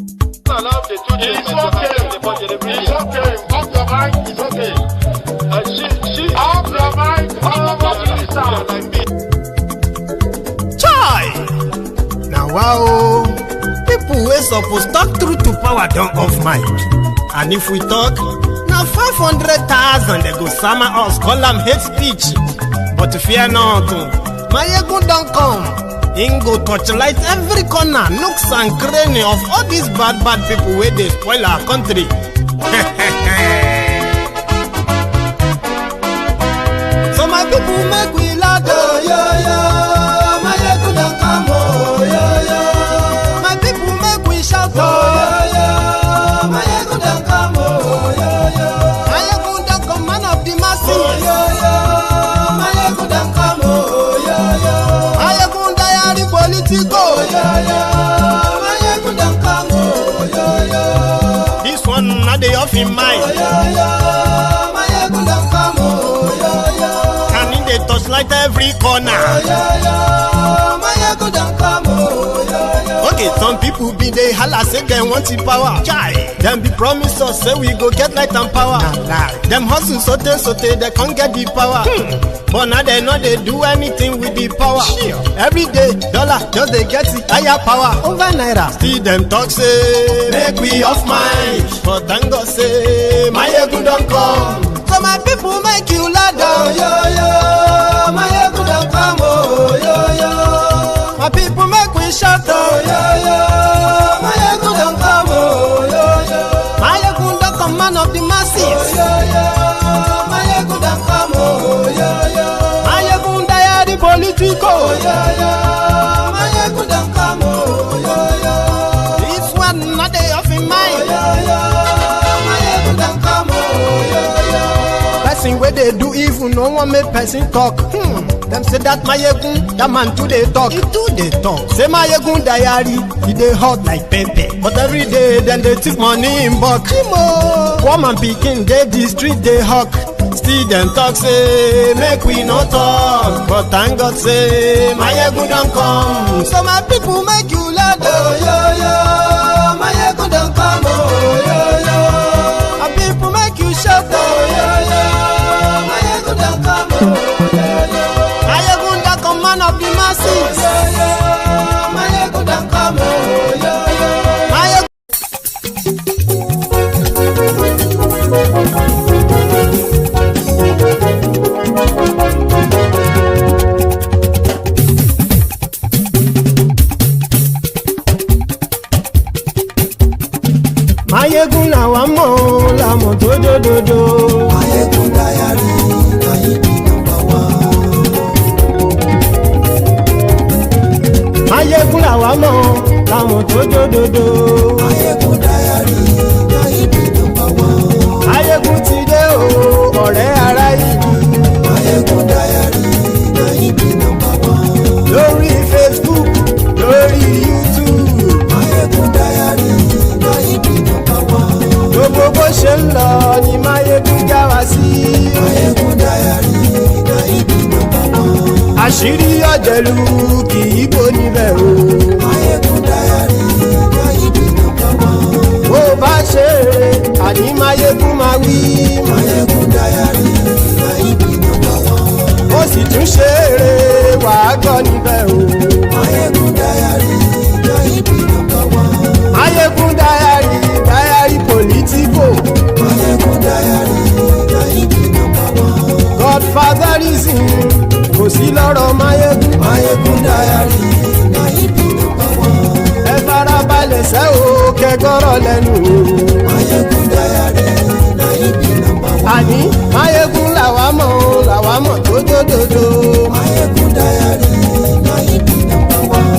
Allow the two children to have the budget. It's okay. Off your mind. It's okay. She off your mind. Chai! Now wow, people wey suppose talk truth to power don't off mic. And if we talk, now 500,000 they go summer us, call them hate speech. But fear not, my ego don't come. Ingo torchlight every corner, nooks and cranny of all these bad people where they spoil our country. So my people make we loud, oh, yo. My ego don't come, oh, yo. My people make we shout, oh, yo. My ego don't come, oh, yo. My ego don't come, man of the masses, oh, yo. My ego don't come, oh, yo. My ego diary politico, oh, yo. My ego don't come, oh, yo. This one not the off in mind, oh, yo. My ego don't come, oh, yo. And in the touchlight every corner, oh, yo. My ego don't come, oh, yo. Okay, some people be they holla say they want the power. Chai, them be promise us say we go get light and power. Them hustle sote they can't get the power. But now they know they do anything with the power. Every day dollar just they get the higher power over naira. Still them talk say make we off mind, but thank God say my ego don't come. So my people make you loud, oh, yo. My ego don't come, oh, yo. My people make we shout, oh, yo. My ego don't come, oh, yo. My ego don't come, man of the masses, oh, yo. My ego don't come, oh, yo. My ego diary politico, oh, yo. My ego don't come, oh, yo. This one not they off in mind, oh, yo. My ego don't come, oh, yo. Person where they do evil, no one make person talk. Them say that my egun, that man too they talk. He too they talk. Say my egun diary, he they hot like pepper. But every day then they take money in bulk. Woman picking, they the street they hawk. Still them talk say make we no talk. But thank God say my egun don't come. So my people make you loud, oh, yo. My egun don't come, oh, yo. My people make you shout, oh, yo. My egun don't come, oh, yo. Man of the masses, my ego don't come, oh, my ego. My ego now I'm all, I'm on do. My ego diary, Ayégun làwa mọ̀ láwọn tó jódodo. Ayégun diary náà ibi nọ́mbà wán. Ayégun ti dé o ọ̀rẹ́ ará ìlú. Ayégun diary náà ibi nọ́mbà wán. Lórí Facebook, lórí YouTube. Ayégun diary náà ibi nọ́mbà wán. Gbogbo bó ṣe ń lọ ni Máyégún já wa sí. Ayégun diary náà ibi nọ́mbà wán. Àṣírí ọ̀jẹ̀lú kì í bò níbẹ̀ o. Máyégún diary náà ibi nọ́mbà wán. Bó bá ṣe eré àní Máyégún máa wí. Máyégún diary náà ibi nọ́mbà wán. Ó sì tún ṣe eré wàá gbọ́ níbẹ̀ o. Máyégún diary náà ibi nọ́mbà wán. Máyégún diary politico. Máyégún diary náà ibi nọ́mbà wán. Godfatherism kò sí lọ́rọ̀ Máyégún. Máyégún diary náà ibi nọ́mbà wán. Ẹ farabalẹ̀ sẹ́ o kẹgọ́rọ̀ lẹ́nu o. Máyégún diary náà ibi nọ́mbà wán. Àní Máyégún làwa mọ̀ tó dódòdó. Máyégún diary náà ibi nọ́mbà wán.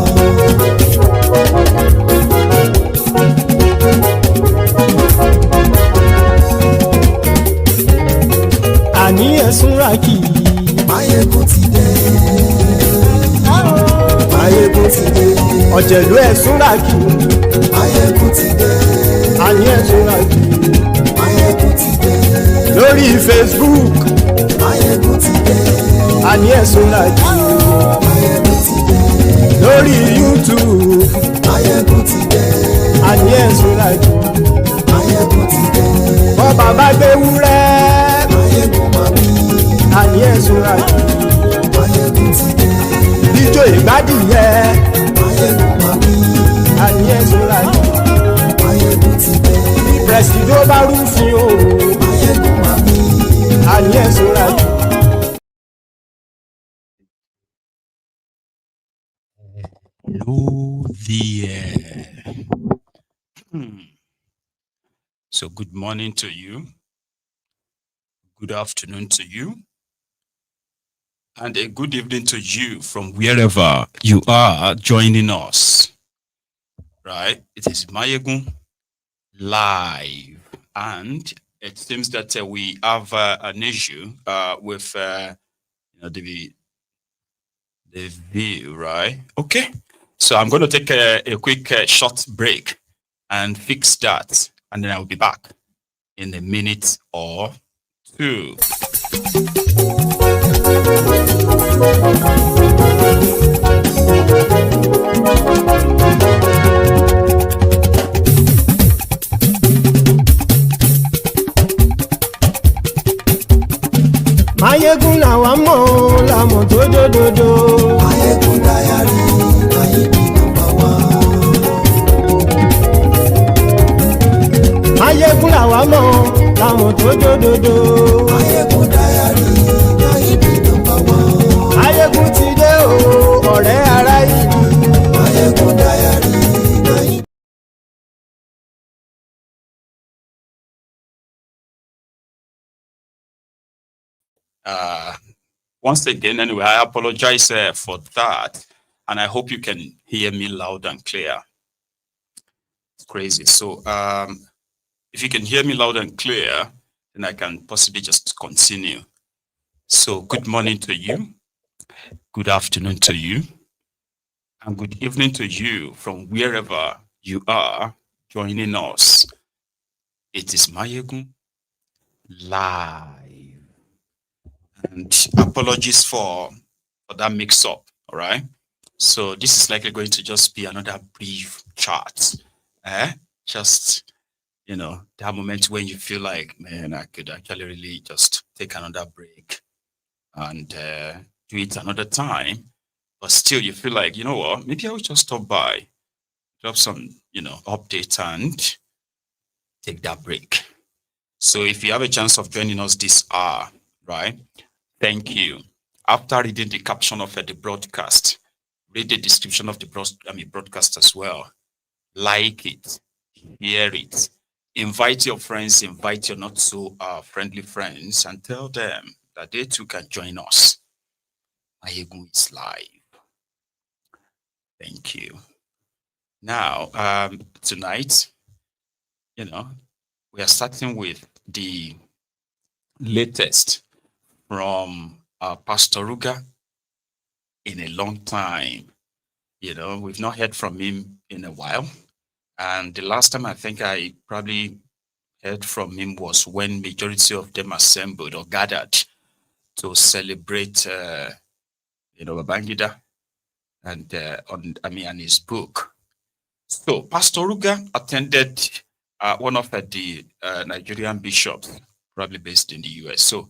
Àní ẹ̀sùn rákì. Máyégún ti dé. Máyégún ti dé. Ọ̀jẹ̀lú ẹ̀sùn rákì. Máyégún ti dé. Àní ẹ̀sùn rákì. Máyégún ti dé. Lórí Facebook. Máyégún ti dé. Àní ẹ̀sùn rákì. Máyégún ti dé. Lórí YouTube. Máyégún ti dé. Àní yẹn sọ́ra jù. Máyégún ti dé. Bọ́ bàbá gbé wúrẹ́. Máyégún máa bí. Àní yẹn sọ́ra jù. Máyégún ti dé. Bíjó ìgbádìyẹ. Máyégún máa bí. Àní yẹn sọ́ra jù. Máyégún ti dé. Pẹ̀sìdó bá rúfin o. Máyégún máa bí. Àní yẹn sọ́ra jù. Hello there. So good morning to you. Good afternoon to you. And a good evening to you from wherever you are joining us. Right? It is Mayegun live. And it seems that we have an issue with the view, right? Okay. So I'm going to take a quick short break and fix that. And then I'll be back in a minute or two. Máyégún làwa mọ̀ làmọ̀ tó dòdòdò. Máyégún dáyàrí Máyégún nọ́mbà wán. Máyégún làwa mọ̀ làmọ̀ tó dòdòdò. Máyégún dáyàrí Máyégún nọ́mbà wán. Máyégún ti dé o ọ̀rẹ́ ará ìlú. Máyégún dáyàrí Máyégún. Once again, anyway, I apologize for that. And I hope you can hear me loud and clear. It's crazy. So if you can hear me loud and clear, then I can possibly just continue. So good morning to you. Good afternoon to you. And good evening to you from wherever you are joining us. It is Mayegun live. And apologies for that mix-up, all right? So this is likely going to just be another brief chat. Just, that moment when you feel like, man, I could actually really just take another break and do it another time. But still you feel like, you know what, maybe I will just stop by, drop some, update and take that break. So if you have a chance of joining us this hour, right? Thank you. After reading the caption of the broadcast, read the description of the broadcast as well. Like it, hear it, invite your friends, invite your not so friendly friends, and tell them that they too can join us. Mayegun is live. Thank you. Now, tonight, we are starting with the latest from Pastor Ruga in a long time. We've not heard from him in a while. And the last time I think I probably heard from him was when majority of them assembled or gathered to celebrate, Babangida and and his book. So Pastor Ruga attended one of the Nigerian bishops, probably based in the US. So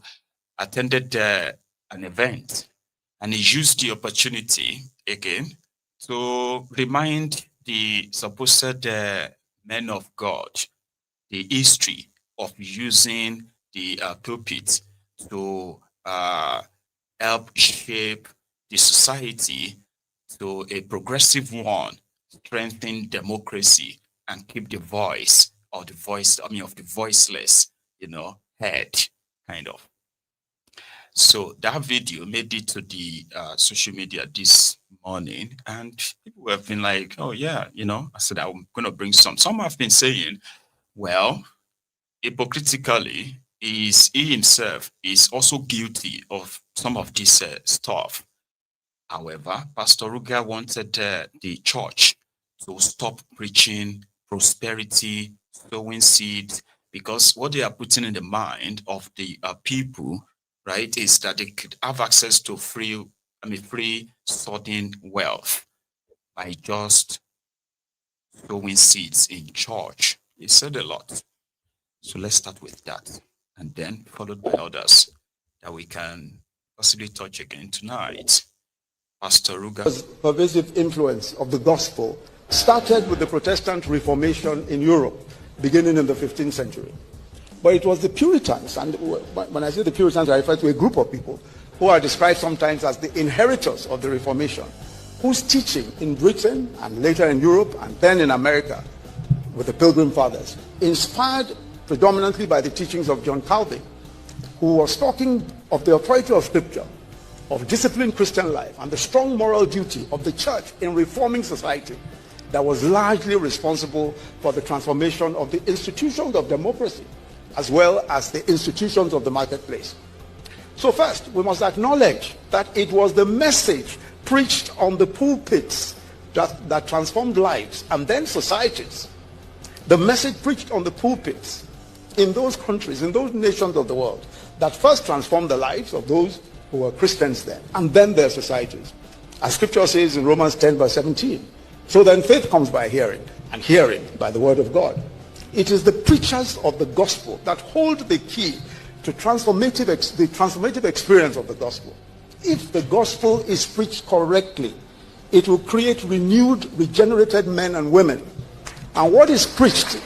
attended an event, and he used the opportunity again to remind the supposed men of God the history of using the pulpit to help shape the society to a progressive one, strengthen democracy, and keep the voice of the voiceless, heard, kind of. So that video made it to the social media this morning, and people have been like, oh yeah, I said, I'm going to bring some. Some have been saying, well, hypocritically, he himself is also guilty of some of this stuff. However, Pastor Ruga wanted the church to stop preaching prosperity, sowing seeds, because what they are putting in the mind of the people, right, is that they could have access to free sudden wealth by just sowing seeds in church. He said a lot. So let's start with that, and then followed by others that we can possibly touch again tonight. Pastor Ruga. Pervasive influence of the gospel started with the Protestant Reformation in Europe, beginning in the 15th century. But it was the Puritans, and when I say the Puritans, I refer to a group of people who are described sometimes as the inheritors of the Reformation, whose teaching in Britain and later in Europe and then in America with the Pilgrim Fathers, inspired predominantly by the teachings of John Calvin, who was talking of the authority of Scripture, of disciplined Christian life, and the strong moral duty of the church in reforming society that was largely responsible for the transformation of the institutions of democracy as well as the institutions of the marketplace. So first, we must acknowledge that it was the message preached on the pulpits that transformed lives and then societies. The message preached on the pulpits in those countries, in those nations of the world, that first transformed the lives of those who were Christians then, and then their societies. As Scripture says in Romans 10 verse 17, so then faith comes by hearing, and hearing by the word of God. It is the preachers of the gospel that hold the key to the transformative experience of the gospel. If the gospel is preached correctly, it will create renewed, regenerated men and women. And what is preached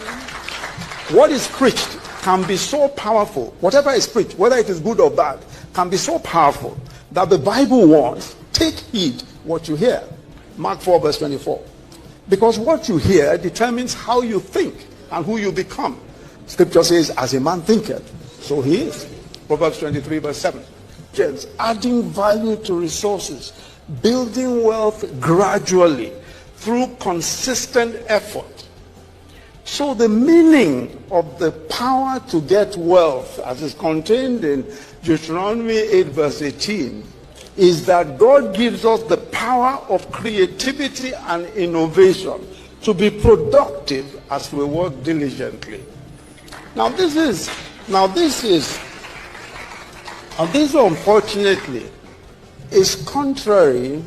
can be so powerful, whatever is preached, whether it is good or bad, can be so powerful that the Bible warns, take heed what you hear. Mark 4 verse 24. Because what you hear determines how you think and who you become. Scripture says, as a man thinketh, so he is. Proverbs 23 verse 7. Adding value to resources, building wealth gradually through consistent effort. So the meaning of the power to get wealth, as is contained in Deuteronomy 8 verse 18, is that God gives us the power of creativity and innovation to be productive as we work diligently. Now this unfortunately is contrary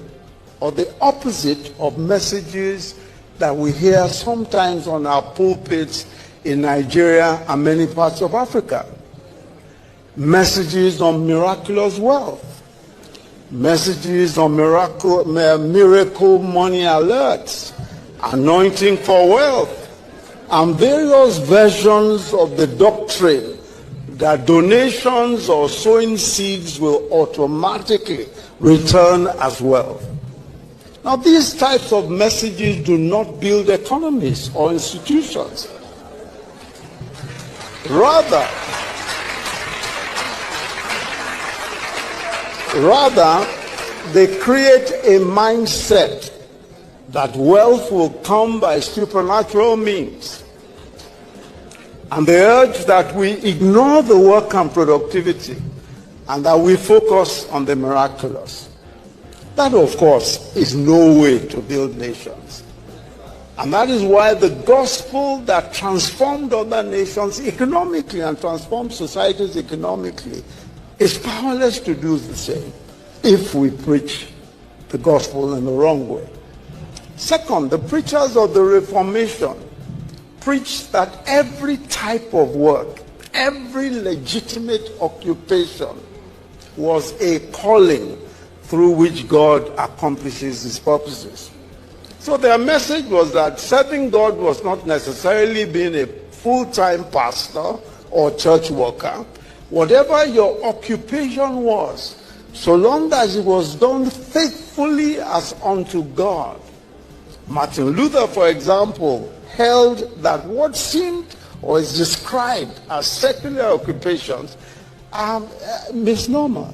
or the opposite of messages that we hear sometimes on our pulpits in Nigeria and many parts of Africa. Messages on miraculous wealth. Messages on miracle money alerts. Anointing for wealth. And various versions of the doctrine that donations or sowing seeds will automatically return as wealth. Now, these types of messages do not build economies or institutions. Rather, they create a mindset that wealth will come by supernatural means. And they urge that we ignore the work and productivity and that we focus on the miraculous. That, of course, is no way to build nations. And that is why the gospel that transformed other nations economically and transformed societies economically is powerless to do the same if we preach the gospel in the wrong way. Second, the preachers of the Reformation preached that every type of work, every legitimate occupation was a calling through which God accomplishes his purposes. So their message was that serving God was not necessarily being a full-time pastor or church worker. Whatever your occupation was, so long as it was done faithfully as unto God. Martin Luther, for example, held that what seemed or is described as secular occupations are misnomer,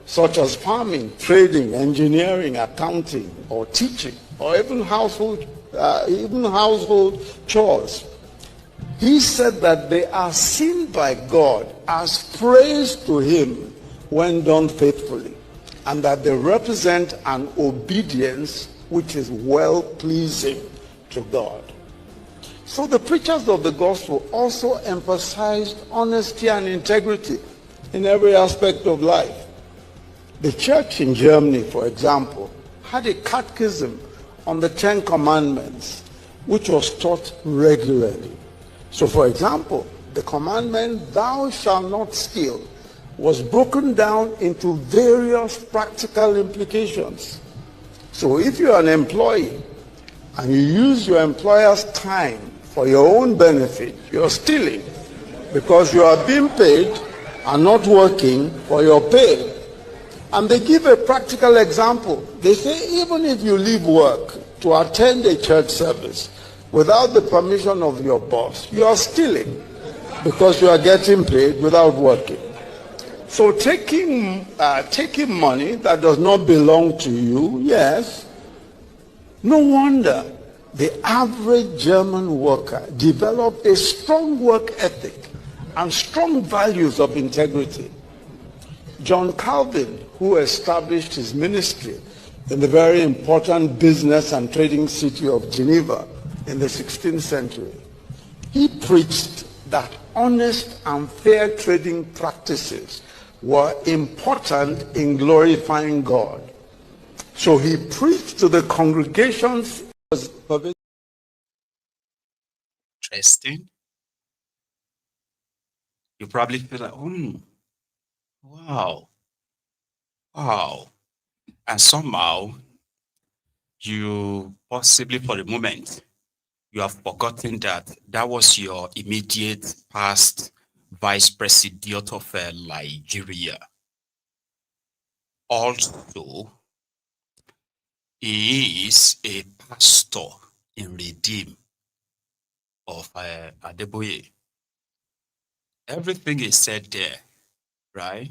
such as farming, trading, engineering, accounting, or teaching, or even household chores. He said that they are seen by God as praise to him when done faithfully, and that they represent an obedience which is well-pleasing to God. So the preachers of the gospel also emphasized honesty and integrity in every aspect of life. The church in Germany, for example, had a catechism on the 10 Commandments which was taught regularly. So, for example, the commandment, thou shalt not steal, was broken down into various practical implications. So if you're an employee and you use your employer's time for your own benefit, you're stealing, because you are being paid and not working for your pay. And they give a practical example. They say even if you leave work to attend a church service without the permission of your boss, you are stealing, because you are getting paid without working. So taking money that does not belong to you, yes. No wonder the average German worker developed a strong work ethic and strong values of integrity. John Calvin, who established his ministry in the very important business and trading city of Geneva in the 16th century, he preached that honest and fair trading practices were important in glorifying God. So he preached to the congregations. Interesting. You probably feel like, wow. And somehow, you possibly for the moment, you have forgotten that that was your immediate past Vice President of Nigeria. Also, he is a pastor in Redeem of Adeboye. Everything is said there, right,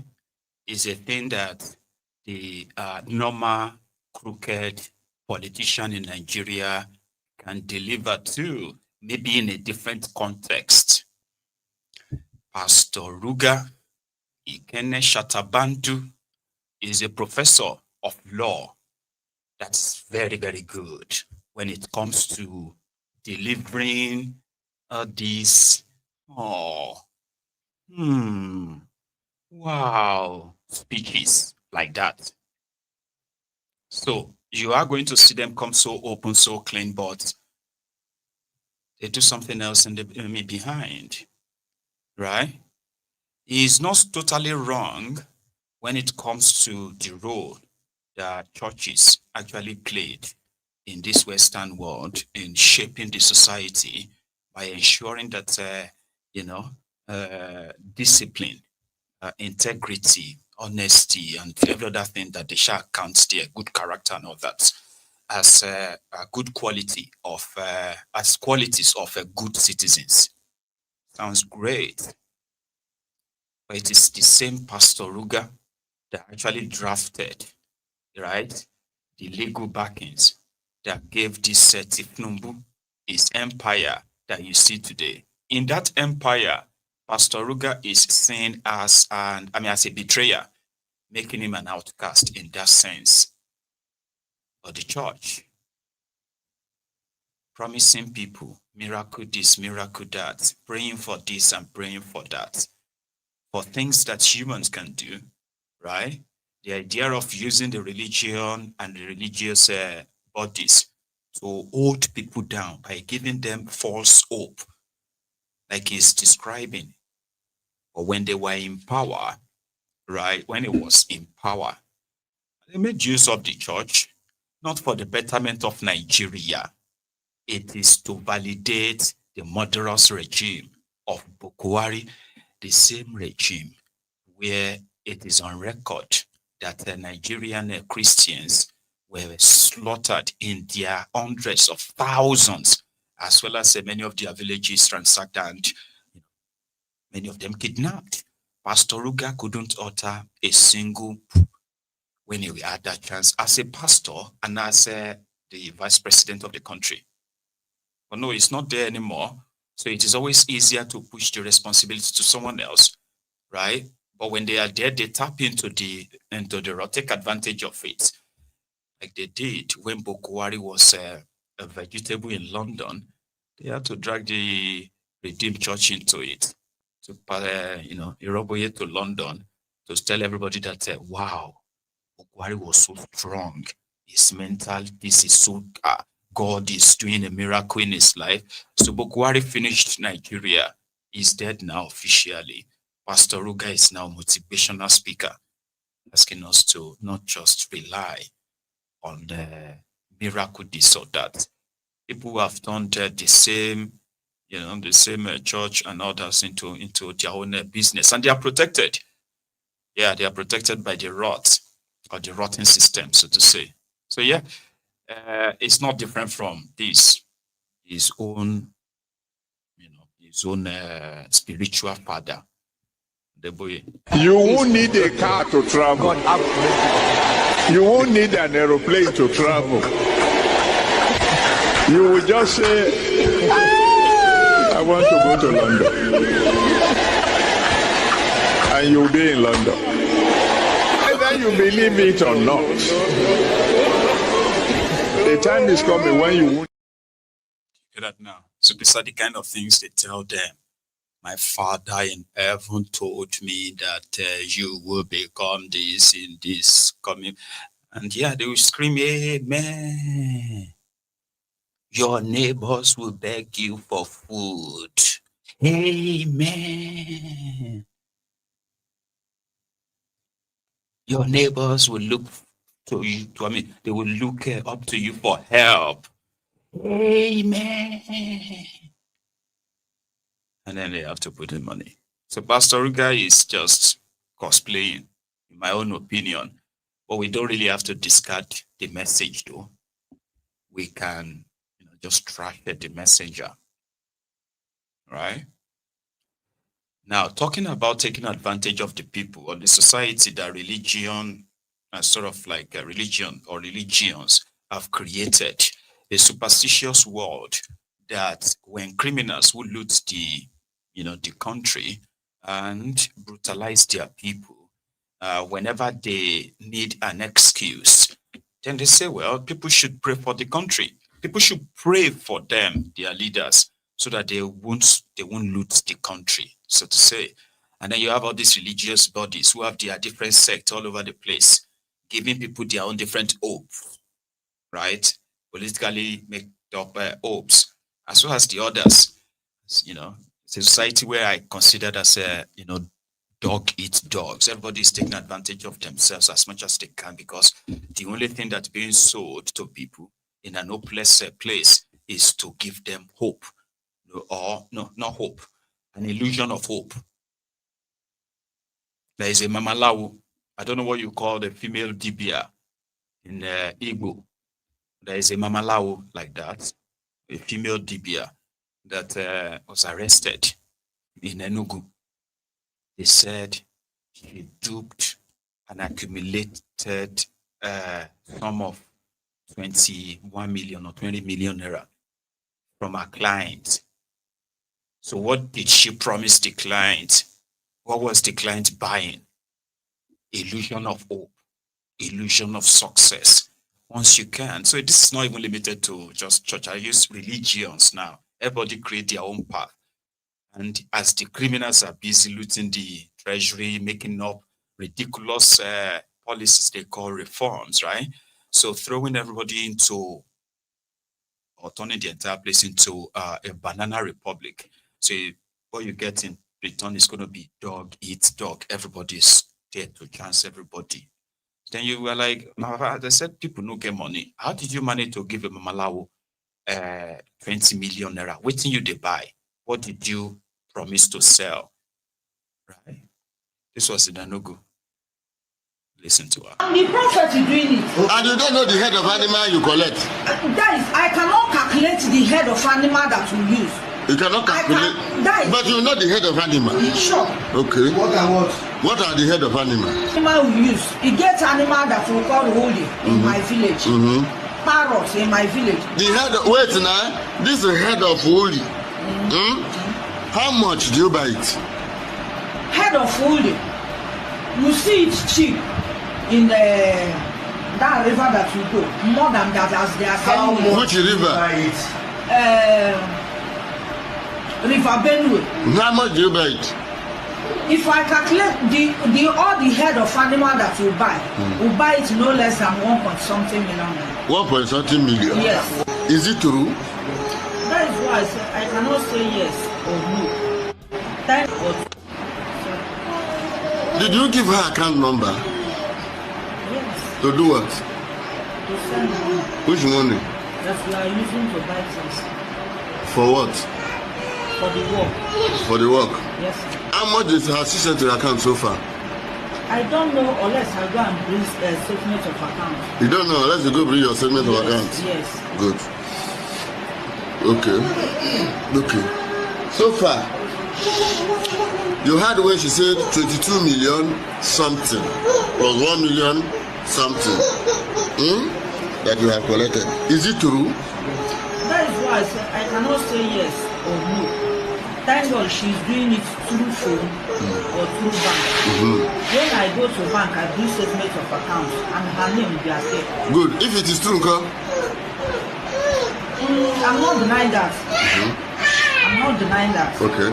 is a thing that the normal crooked politician in Nigeria can deliver to, maybe in a different context. Pastor Ruga Ikene Shatabandu is a professor of law. That's very, very good when it comes to delivering these, wow, speeches like that. So you are going to see them come so open, so clean, but they do something else in the behind, right? He's not totally wrong when it comes to the role that churches actually played in this Western world in shaping the society by ensuring that, discipline, integrity, honesty, and every other thing that they shall count there, good character and all that, as a good quality of, as qualities of good citizens. Sounds great. But it is the same Pastor Ruga that actually drafted, right, the legal backings that gave this Tifnumbu his empire that you see today. In that empire, Pastor Ruga is seen as as a betrayer, making him an outcast in that sense. But the church, promising people miracle this, miracle that, praying for this and praying for that, for things that humans can do, right? The idea of using the religion and the religious bodies to hold people down by giving them false hope, like he's describing. But when they were in power, right, when it was in power, they made use of the church, not for the betterment of Nigeria. It is to validate the murderous regime of Bukhari, the same regime where it is on record that the Nigerian Christians were slaughtered in their hundreds of thousands, as well as many of their villages ransacked and many of them kidnapped. Pastor Ruga couldn't utter a single when he had that chance as a pastor and as the vice president of the country. But no, it's not there anymore. So it is always easier to push the responsibility to someone else, right? But when they are there, they tap into the or take advantage of it, like they did when Bukhari was a vegetable in London. They had to drag the Redeemed Church into it, to Iroboye to London, to tell everybody that wow, Bukhari was so strong. His mental, this is so God is doing a miracle in his life. So Buhari finished Nigeria. He's dead now officially. Pastor Ruga is now motivational speaker, asking us to not just rely on the miracle this or that. People who have turned the same, the same church and others into their own business, and they are protected. Yeah, they are protected by the rot or the rotten system, so to say. So yeah, it's not different from this. His own, his own spiritual father, the boy. You won't need a car to travel. You won't need an aeroplane to travel. You will just say, I want to go to London. And you'll be in London. Whether you believe it or not, the time is coming when you won't. Hear that now? So these are the kind of things they tell them. My Father in heaven told me that you will become this in this coming. And yeah, they will scream, amen. Your neighbors will beg you for food. Amen. Your neighbors will look to you, they will look up to you for help. Amen. And then they have to put in money. So Pastor Ruga is just cosplaying, in my own opinion. But we don't really have to discard the message, though. We can, just trash the messenger. Right? Now, talking about taking advantage of the people or the society that religion, sort of like a religion or religions have created, a superstitious world that when criminals who loot the country and brutalize their people, whenever they need an excuse, then they say, well, people should pray for the country. People should pray for them, their leaders, so that they won't loot the country, so to say. And then you have all these religious bodies who have their different sects all over the place, giving people their own different hopes, right? Politically make up hopes, as well as the others. It's a society where I consider as dog eat dogs. Everybody is taking advantage of themselves as much as they can, because the only thing that's being sold to people in an hopeless place is to give them hope. Or no, not hope, an illusion of hope. There is a mamalau. I don't know what you call the female dibia in Igbo. There is a mamalau like that, a female dibia that was arrested in Enugu. They said she duped and accumulated sum of 21 million or 20 million naira from her client. So what did she promise the client? What was the client buying? Illusion of hope, illusion of success. Once you can. So this is not even limited to just church. I use religions now. Everybody create their own path. And as the criminals are busy looting the treasury, making up ridiculous policies they call reforms, right? So throwing everybody into, or turning the entire place into a banana republic. So what you get in return is going to be dog eats dog. Everybody's there to chance everybody. Then you were like, as I said, people don't get money. How did you manage to give a mamalawo 20 million naira? What did you buy? What did you promise to sell? Right? This was in Enugu. Listen to her. The prophet is doing it. And you don't know the head of animal you collect. Guys, I cannot calculate the head of animal that we use. You cannot calculate. But you know the head of animal. Sure. Okay. What and what? What are the head of animal? Animal we use. You get animal that we call holy in my village. Parrots in my village. The head of, wait now. This is the head of holy. How much do you buy it? Head of holy. You see it cheap in that river that you go. More than that, as they are selling it. Which river? River Benue. How much do you buy it? If I calculate all the head of animal that you buy, we buy it no less than 1 point something million. 1 point something million? Yes. Is it true? That is why I say I cannot say yes or no. Thank God. Did you give her account number? Yes. To do what? To send money Which money? that we are using to buy things For what? for the work. For the work. Yes, sir. How much has she sent to your account so far? I don't know unless I go and bring a statement of account. You don't know unless you go bring your statement of account. Yes. Good. Okay. Okay. So far, you heard when she said 22 million something or 1 million something that you have collected. Is it true? That is why I say I cannot say yes or no. Thank God she's doing it through phone or through bank. When I go to bank, I do statement of account and her name will be there. Good. If it is true, girl. I'm not denying that. I'm not denying that. Okay.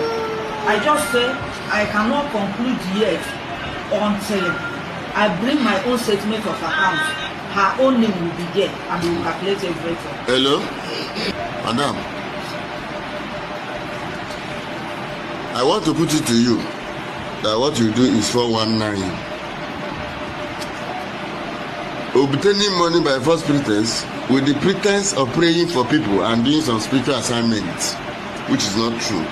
I just say I cannot conclude yet until I bring my own statement of account. Her own name will be there and we will calculate everything. Hello? Madam. I want to put it to you that what you do is 419. Obtaining money by false pretense with the pretense of praying for people and doing some spiritual assignments, which is not true.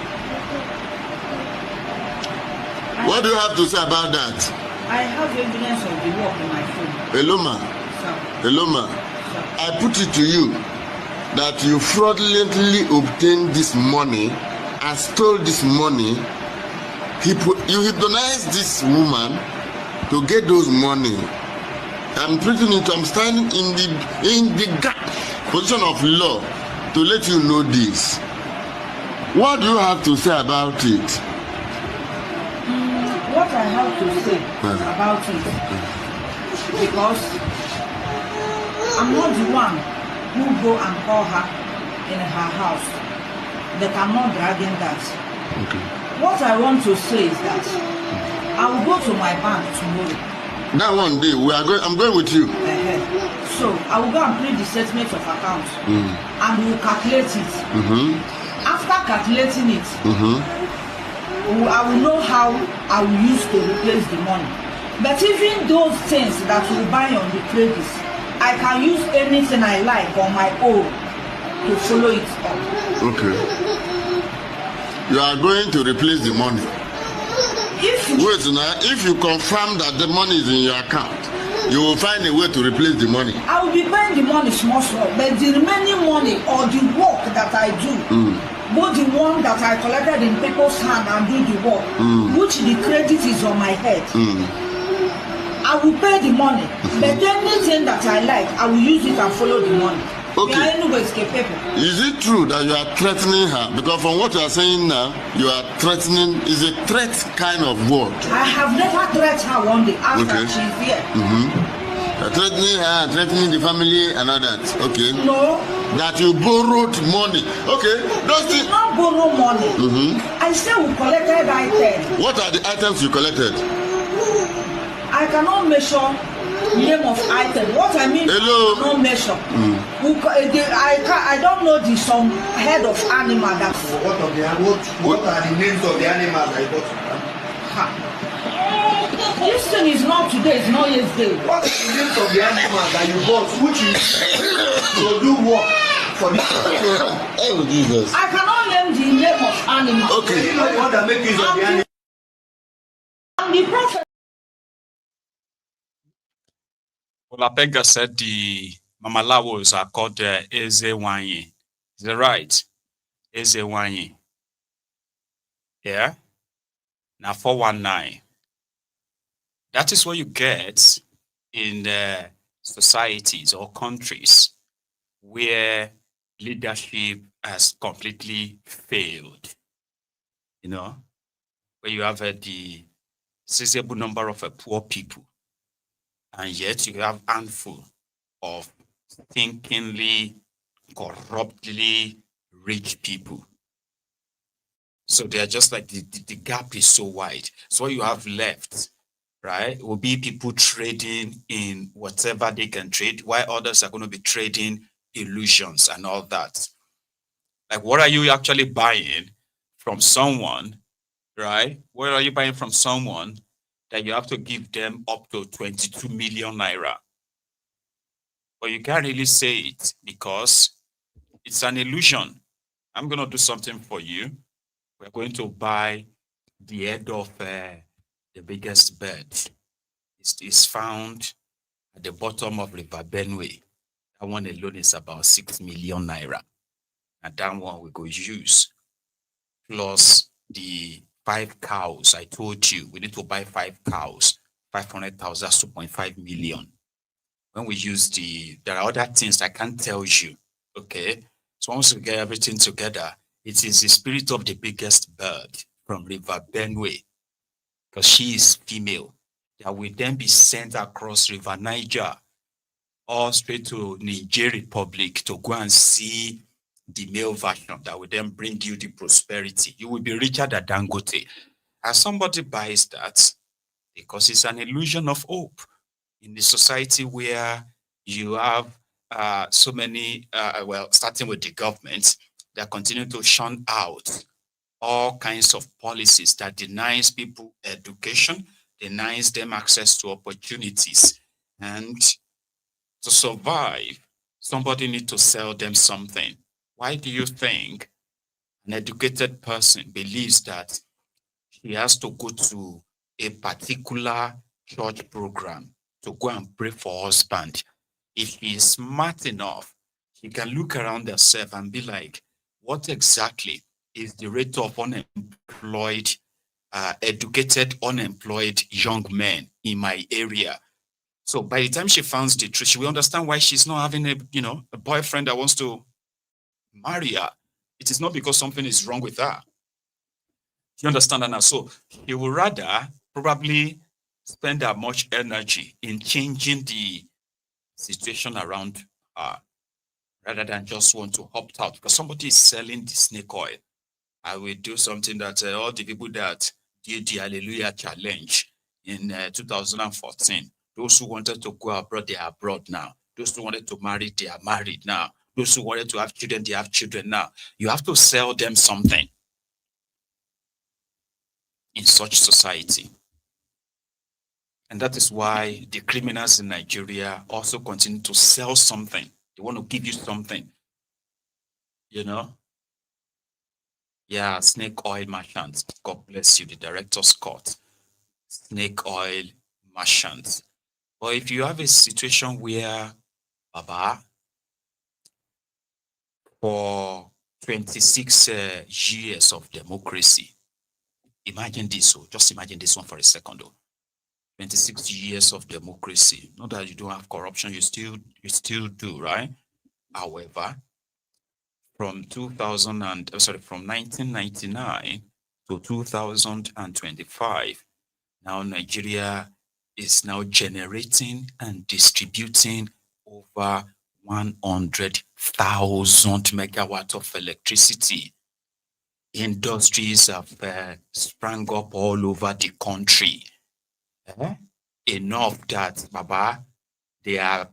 What do you have to say about that? I have evidence of the work in my phone. Hello, ma. Sir. Hello, ma. Sir. I put it to you that you fraudulently obtained this money and stole this money. You hypnotized this woman to get those money. I'm standing in the gap position of law to let you know this. What do you have to say about it? What I have to say about it, because I'm not the one who go and call her in her house. That I'm not dragging that. Okay. What I want to say is that I will go to my bank tomorrow. That one day I'm going with you. So I will go and print the statement of account and we will calculate it. After calculating it, I will know how I will use to replace the money. But even those things that we buy on the credits, I can use anything I like on my own to follow it up. Okay. You are going to replace the money. Wait now, if you confirm that the money is in your account, you will find a way to replace the money. I will be paying the money small, but the remaining money or the work that I do, both the one that I collected in people's hand and do the work, which the credit is on my head, I will pay the money. But anything that I like, I will use it and follow the money. Okay. Is it true that you are threatening her? Because from what you are saying now, you are threatening, is a threat kind of word. I have never threatened her one day after she's here. You are threatening her, threatening the family and all that. Okay. No. That you borrowed money. Okay. Those things. Not borrow money. I say we collected items. What are the items you collected? I cannot measure name of item. What I mean, hello, no measure. I don't know the some head of animal that. What are the names of the animals I bought? This thing is not today, it's not yesterday. What are the names of the animals that you bought, which is to do work for this? Oh Jesus! I cannot name the name of animal. Okay. You know what that make use of the animal? I'm the prophet. Olapega said the Mamalawos are called Ezewanyi. Is that right? Ezewanyi. Yeah? Now 419. That is what you get in societies or countries where leadership has completely failed. You know, where you have the sizable number of poor people. And yet you have a handful of thinkingly, corruptly rich people. So they are just like the gap is so wide. So what you have left, right, will be people trading in whatever they can trade, while others are going to be trading illusions and all that. Like, what are you actually buying from someone, right? What are you buying from someone that you have to give them up to 22 million naira? But you can't really say it because it's an illusion. I'm going to do something for you. We're going to buy the head of the biggest bird. It's found at the bottom of River Benue. That one alone is about 6 million naira. And that one we go use. Plus the 5 cows. I told you we need to buy 5 cows. 500,000, 2.5 million. When we use there are other things I can't tell you. Okay. So once we get everything together, it is the spirit of the biggest bird from River Benue, because she is female, that will then be sent across River Niger, all straight to Niger Republic to go and see the male version that will then bring you the prosperity. You will be richer than Dangote. As somebody buys that, because it's an illusion of hope in the society where you have so many, starting with the government, that continue to shun out all kinds of policies that denies people education, denies them access to opportunities. And to survive, somebody needs to sell them something. Why do you think an educated person believes that he has to go to a particular church program to go and pray for husband? If he is smart enough, he can look around himself and be like, what exactly is the rate of unemployed, educated, unemployed young men in my area? So by the time she finds the truth, she will understand why she's not having a boyfriend that wants to marry her. It is not because something is wrong with her. You understand that now? So he will rather probably spend that much energy in changing the situation around her rather than just want to opt out, because somebody is selling the snake oil. I will do something that all the people that did the Hallelujah Challenge in 2014, those who wanted to go abroad, they are abroad now. Those who wanted to marry, they are married now. Those who wanted to have children, they have children now. You have to sell them something in such society. And that is why the criminals in Nigeria also continue to sell something. They want to give you something, Yeah, snake oil merchants. God bless you, the director's court. Snake oil merchants. But if you have a situation where, Baba, for 26 years of democracy, imagine this, just imagine this one for a second, though. 26 years of democracy. Not that you don't have corruption, you still do, right? However, from 1999 to 2025, now Nigeria is now generating and distributing over 100,000 megawatts of electricity. Industries have sprung up all over the country. Enough that, Baba, they are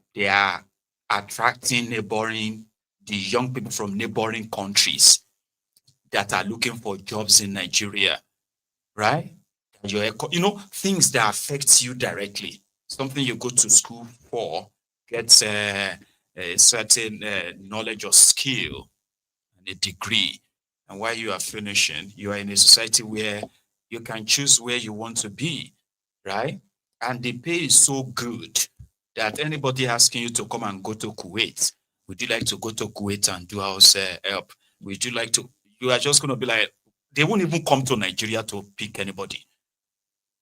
attracting the young people from neighboring countries that are looking for jobs in Nigeria, right? Things that affect you directly. Something you go to school for, get a certain knowledge or skill and a degree. And while you are finishing, you are in a society where you can choose where you want to be, right? And the pay is so good that anybody asking you to come and go to Kuwait, would you like to go to Kuwait and do house help? Would you like to? You are just going to be like, they won't even come to Nigeria to pick anybody,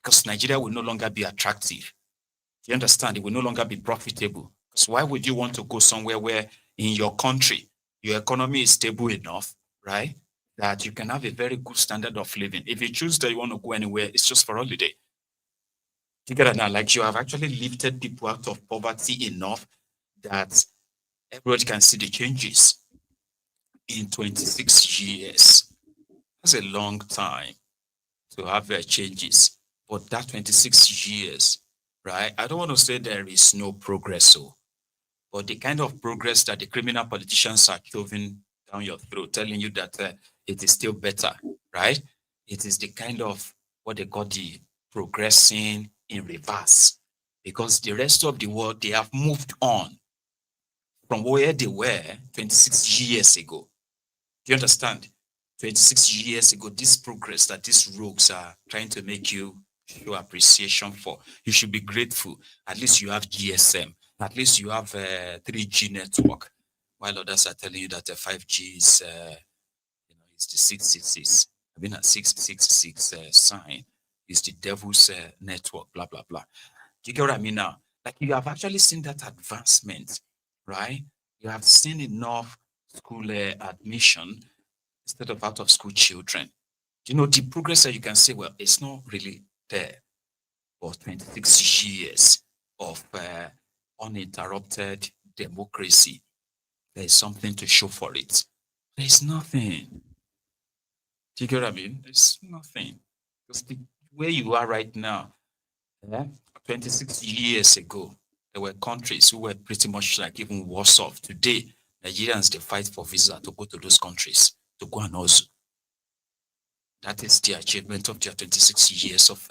because Nigeria will no longer be attractive. You understand? It will no longer be profitable. So why would you want to go somewhere where in your country, your economy is stable enough, right? That you can have a very good standard of living. If you choose that you want to go anywhere, it's just for holiday. You get it now? Like, you have actually lifted people out of poverty enough that everybody can see the changes in 26 years. That's a long time to have changes. But that 26 years, right? I don't want to say there is no progress. So But the kind of progress that the criminal politicians are shoving down your throat, telling you that it is still better, right? It is the kind of what they call the progressing in reverse, because the rest of the world, they have moved on from where they were 26 years ago. Do you understand? 26 years ago, this progress that these rogues are trying to make you show appreciation for, you should be grateful. At least you have GSM. At least you have a 3G network, while others are telling you that 5G is, it's the 666. I mean, a 666 sign is the devil's network, blah, blah, blah. Do you get what I mean now? Like, you have actually seen that advancement, right? You have seen enough school admission instead of out of school children. You know, the progress that you can say, well, it's not really there. For 26 years of uninterrupted democracy, there is something to show for it. There's nothing. Do you get what I mean? There's nothing. Because where you are right now, 26 years ago, there were countries who were pretty much like even worse off. Today, Nigerians, they fight for visa to go to those countries, to go and also. That is the achievement of their 26 years of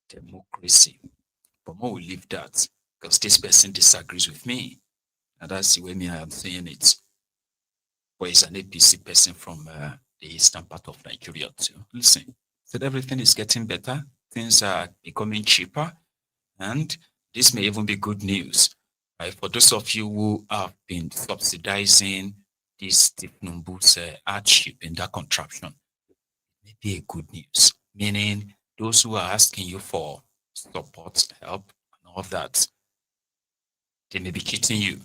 democracy. But more will leave that, because this person disagrees with me. And that's the way I am saying it. But he's an APC person from the eastern part of Nigeria too. Listen, said everything is getting better. Things are becoming cheaper. And this may even be good news, right? For those of you who have been subsidizing this Steve Numbu's hardship in that contraption, it may be a good news. Meaning, those who are asking you for support, help, and all that, they may be cheating you.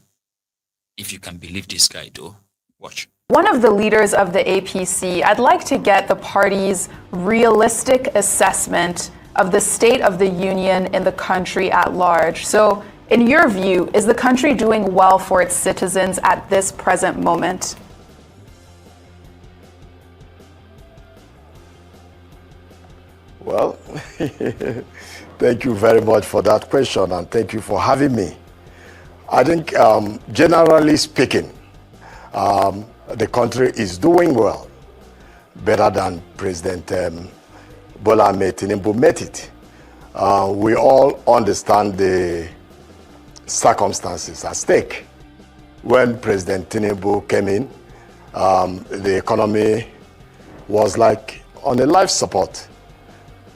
If you can believe this guy, though, watch. One of the leaders of the APC, I'd like to get the party's realistic assessment of the state of the union in the country at large. So, in your view, is the country doing well for its citizens at this present moment? Well, thank you very much for that question, and thank you for having me. I think, generally speaking, the country is doing well, better than President Bola Ahmed Tinubu met it. We all understand the circumstances at stake. When President Tinubu came in, the economy was like on a life support,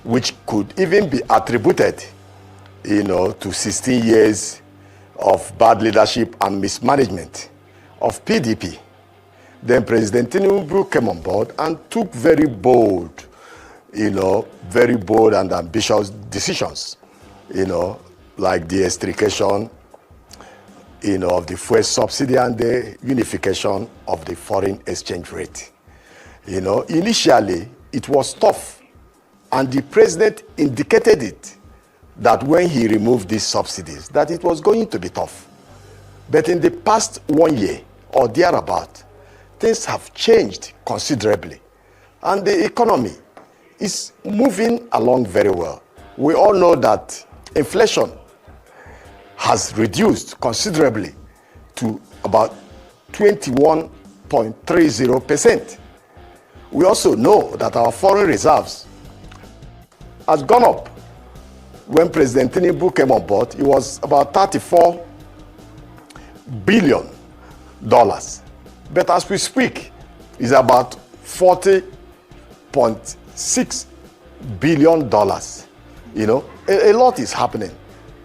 which could even be attributed, to 16 years of bad leadership and mismanagement of PDP. Then President Tinubu came on board and took very bold and ambitious decisions, like the extrication, of the fuel subsidy and the unification of the foreign exchange rate. Initially, it was tough. And the president indicated it, that when he removed these subsidies, that it was going to be tough. But in the past 1 year or thereabout, things have changed considerably. And the economy is moving along very well. We all know that inflation has reduced considerably to about 21.30%. We also know that our foreign reserves has gone up. When President Tinubu came on board, it was about $34 billion. But as we speak, it's about $40.6 billion. A lot is happening.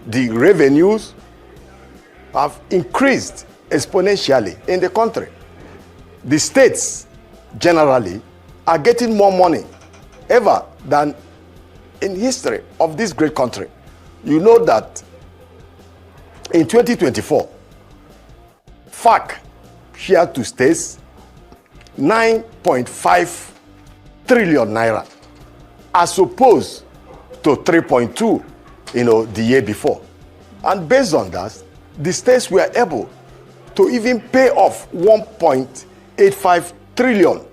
The revenues have increased exponentially in the country. The states generally are getting more money ever than in history of this great country. You know that in 2024, FAC shared to states 9.5 trillion naira, as opposed to 3.2, the year before. And based on that, the states were able to even pay off 1.85 trillion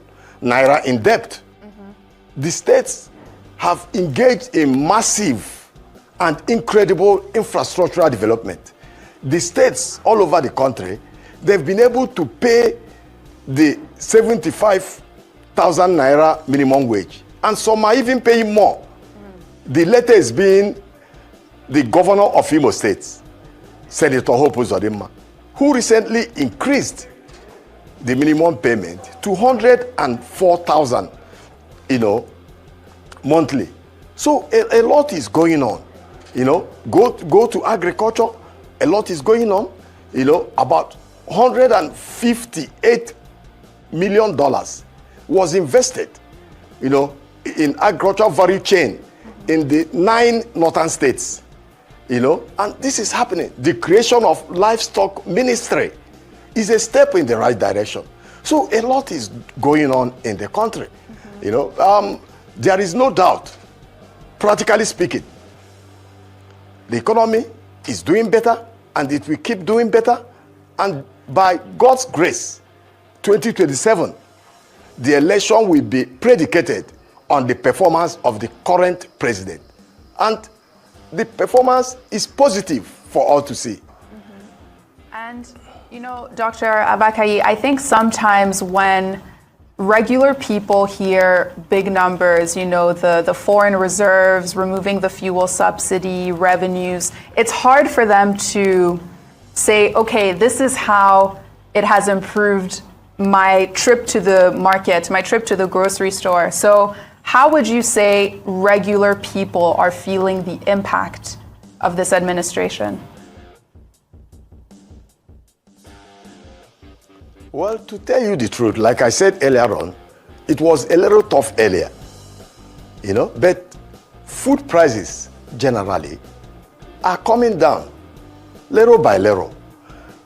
naira in debt. The states have engaged in massive and incredible infrastructural development. the states all over the country, they've been able to pay the 75,000 naira minimum wage. And some are even paying more. The latest being the governor of Imo State, Senator Uzodimma, who recently increased the minimum payment to 104,000, monthly. So a lot is going on. Go to agriculture, a lot is going on. About $158 million was invested, in agriculture value chain in the 9 northern states, and this is happening. The creation of livestock ministry is a step in the right direction. So a lot is going on in the country. There is no doubt, practically speaking, the economy is doing better and it will keep doing better. And by God's grace, 2027, the election will be predicated on the performance of the current president. And the performance is positive for all to see. And, Dr. Abakayi, I think sometimes when regular people hear big numbers, the foreign reserves, removing the fuel subsidy, revenues, it's hard for them to say, okay, this is how it has improved my trip to the market, my trip to the grocery store. So how would you say regular people are feeling the impact of this administration? Well, to tell you the truth, like I said earlier on, it was a little tough earlier, but food prices generally are coming down little by little.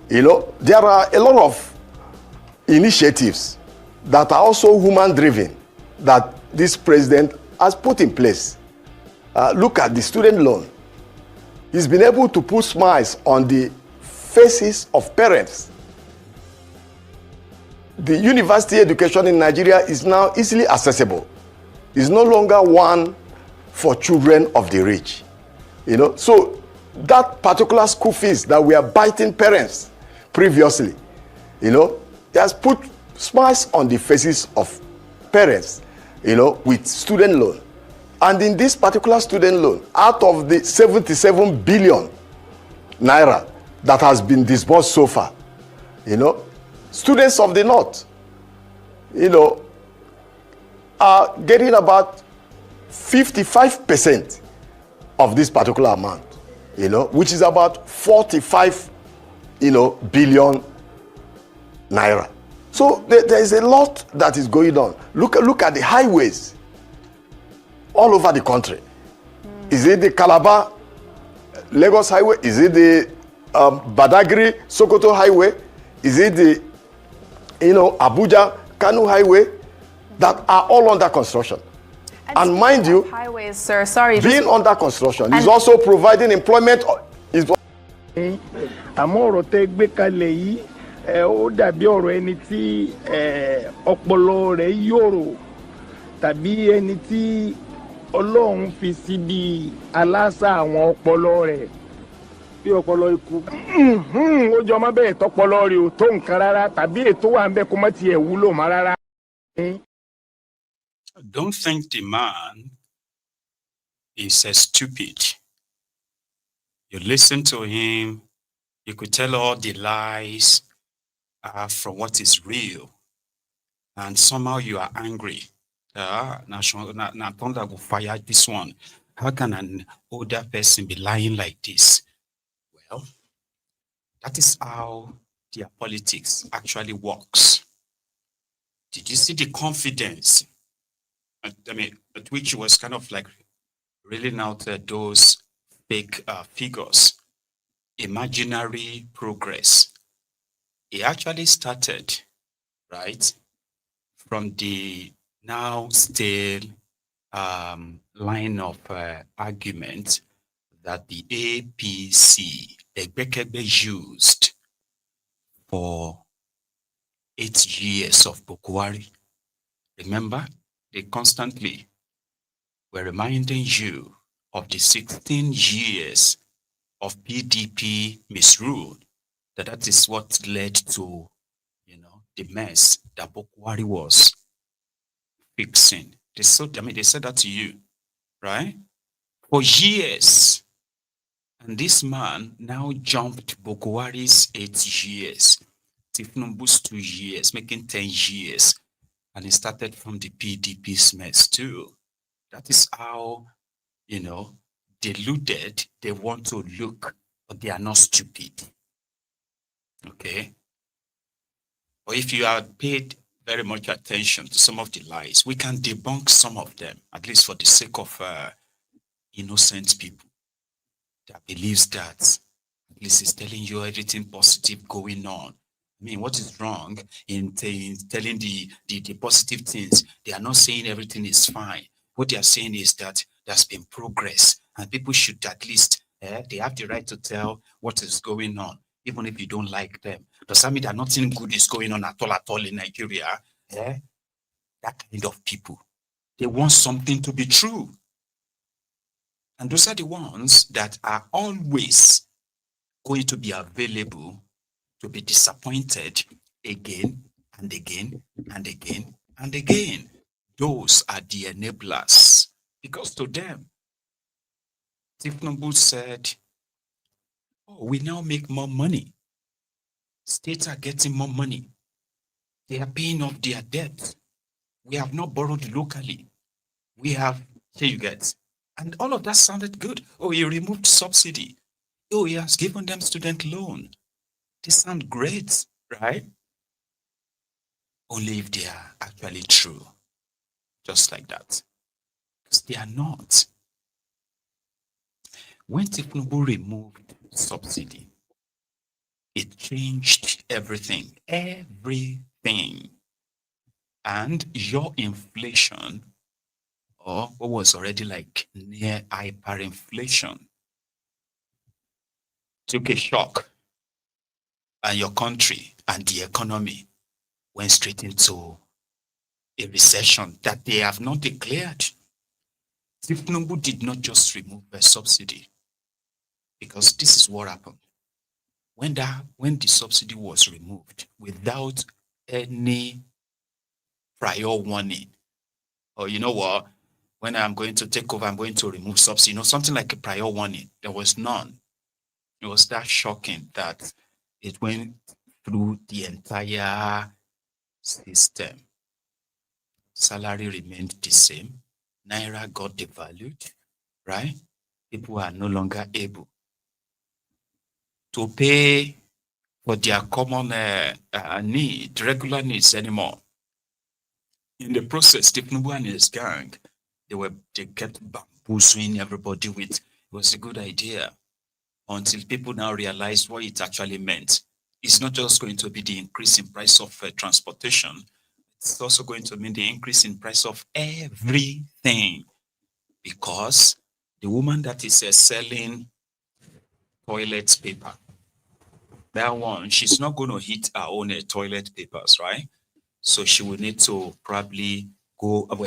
There are a lot of initiatives that are also human-driven that this president has put in place. Look at the student loan. He's been able to put smiles on the faces of parents. The university education in Nigeria is now easily accessible. It's no longer one for children of the rich. So that particular school fees that we are biting parents previously, it has put smiles on the faces of parents, with student loan. And in this particular student loan, out of the 77 billion naira that has been disbursed so far, students of the North, are getting about 55% of this particular amount, which is about 45, billion naira. So there is a lot that is going on. Look at the highways all over the country. Is it the Calabar Lagos highway? Is it the Badagry Sokoto highway? Is it the Abuja Kanu highway? That are all under construction. And mind you, highways, sir, sorry, being under construction is also providing employment. Àmọ́ ọ̀rọ̀ tẹ́ gbé kalẹ̀ yìí ó dàbí ọ̀rọ̀ ẹni tí ọpọlọ rẹ̀ yòrò tàbí ẹni tí Ọlọ́run fi síbi aláṣà àwọn ọpọlọ rẹ̀ bí ọpọlọ ikú. Ó jọ má bẹ́ẹ̀ tọpọlọ rẹ̀ ò tó nǹkan rárá tàbí ètò wà ń bẹ kó má tiẹ̀ wúlò má rárá. Don't think the man is stupid. You listen to him, you could tell all the lies from what is real, and somehow you are angry. Now Thunder will fire this one. How can an older person be lying like this? Well, that is how their politics actually works. Did you see the confidence? At which he was kind of like reeling out those fake figures, imaginary progress. He actually started, right, from the now still line of argument that the APC, Egbekebe, used for 8 years of Bokwari. Remember? They constantly were reminding you of the 16 years of PDP misrule, that is what led to, the mess that Boko Haram was fixing. They said that to you, right? For years. And this man now jumped Boko Haram's 8 years, Tifnumbu's 2 years, making 10 years. And it started from the PDP's mess too. That is how, deluded they want to look, but they are not stupid. Okay? But if you have paid very much attention to some of the lies, we can debunk some of them, at least for the sake of innocent people that believes that at least it's telling you everything positive going on. I mean, what is wrong in telling the positive things? They are not saying everything is fine. What they are saying is that there's been progress, and people should at least, they have the right to tell what is going on, even if you don't like them. Does that mean that nothing good is going on at all in Nigeria? That kind of people, they want something to be true. And those are the ones that are always going to be available to be disappointed again and again and again and again. Those are the enablers. Because to them, Tifnumbu said, oh, we now make more money. States are getting more money. They are paying off their debt. We have not borrowed locally. We have, here you get. And all of that sounded good. Oh, he removed subsidy. Oh, he has given them student loan. They sound great, right? Only if they are actually true. Just like that. Because they are not. When Tifnumbu removed subsidy, it changed everything. Everything. And your inflation, or what was already like near hyperinflation, took a shock, and your country and the economy went straight into a recession that they have not declared. Tifnumbu did not just remove the subsidy, because this is what happened. When the subsidy was removed without any prior warning, or you know what, when I'm going to take over, I'm going to remove subsidy, something like a prior warning, there was none. It was that shocking that it went through the entire system. Salary remained the same. Naira got devalued, right? People are no longer able to pay for their common regular needs anymore. In the process, Tifnumbu and his gang, they kept bamboozling everybody with, it was a good idea, until people now realized what it actually meant. It's not just going to be the increase in price of transportation, it's also going to mean the increase in price of everything. Because the woman that is selling toilet paper, that one, she's not going to hit her own toilet papers, right? So she will need to probably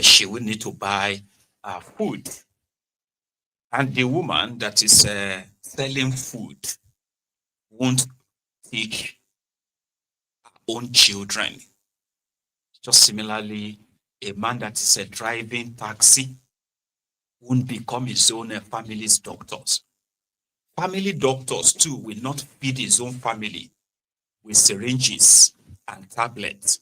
she will need to buy food. And the woman that is selling food won't teach her own children. Just similarly, a man that is driving taxi won't become his own family's doctors. Family doctors too will not feed his own family with syringes and tablets.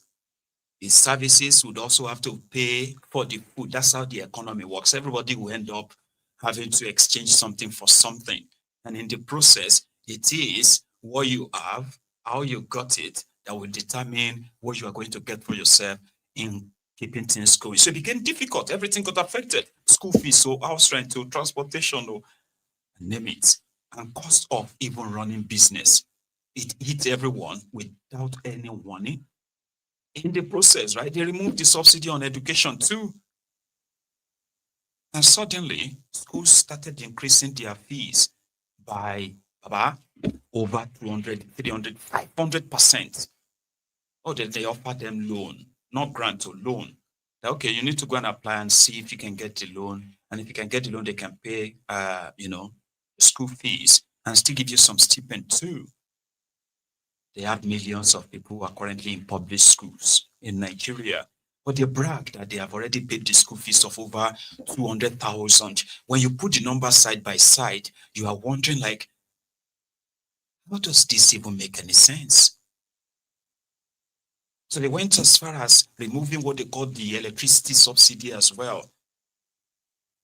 His services would also have to pay for the food. That's how the economy works. Everybody will end up having to exchange something for something. And in the process, it is what you have, how you got it, that will determine what you are going to get for yourself in keeping things going. So it became difficult. Everything got affected. School fees, so house rent, to transportation, name it. And cost of even running business. It hit everyone without any warning. In the process, right, they removed the subsidy on education too. And suddenly, schools started increasing their fees by over 200, 300, 500%. Oh, they offer them loan, not grant, or loan. Okay, you need to go and apply and see if you can get the loan. And if you can get the loan, they can pay, school fees. and still give you some stipend too. They have millions of people who are currently in public schools in Nigeria, but they brag that they have already paid the school fees of over 200,000. When you put the numbers side by side, you are wondering like, how does this even make any sense? So they went as far as removing what they call the electricity subsidy as well.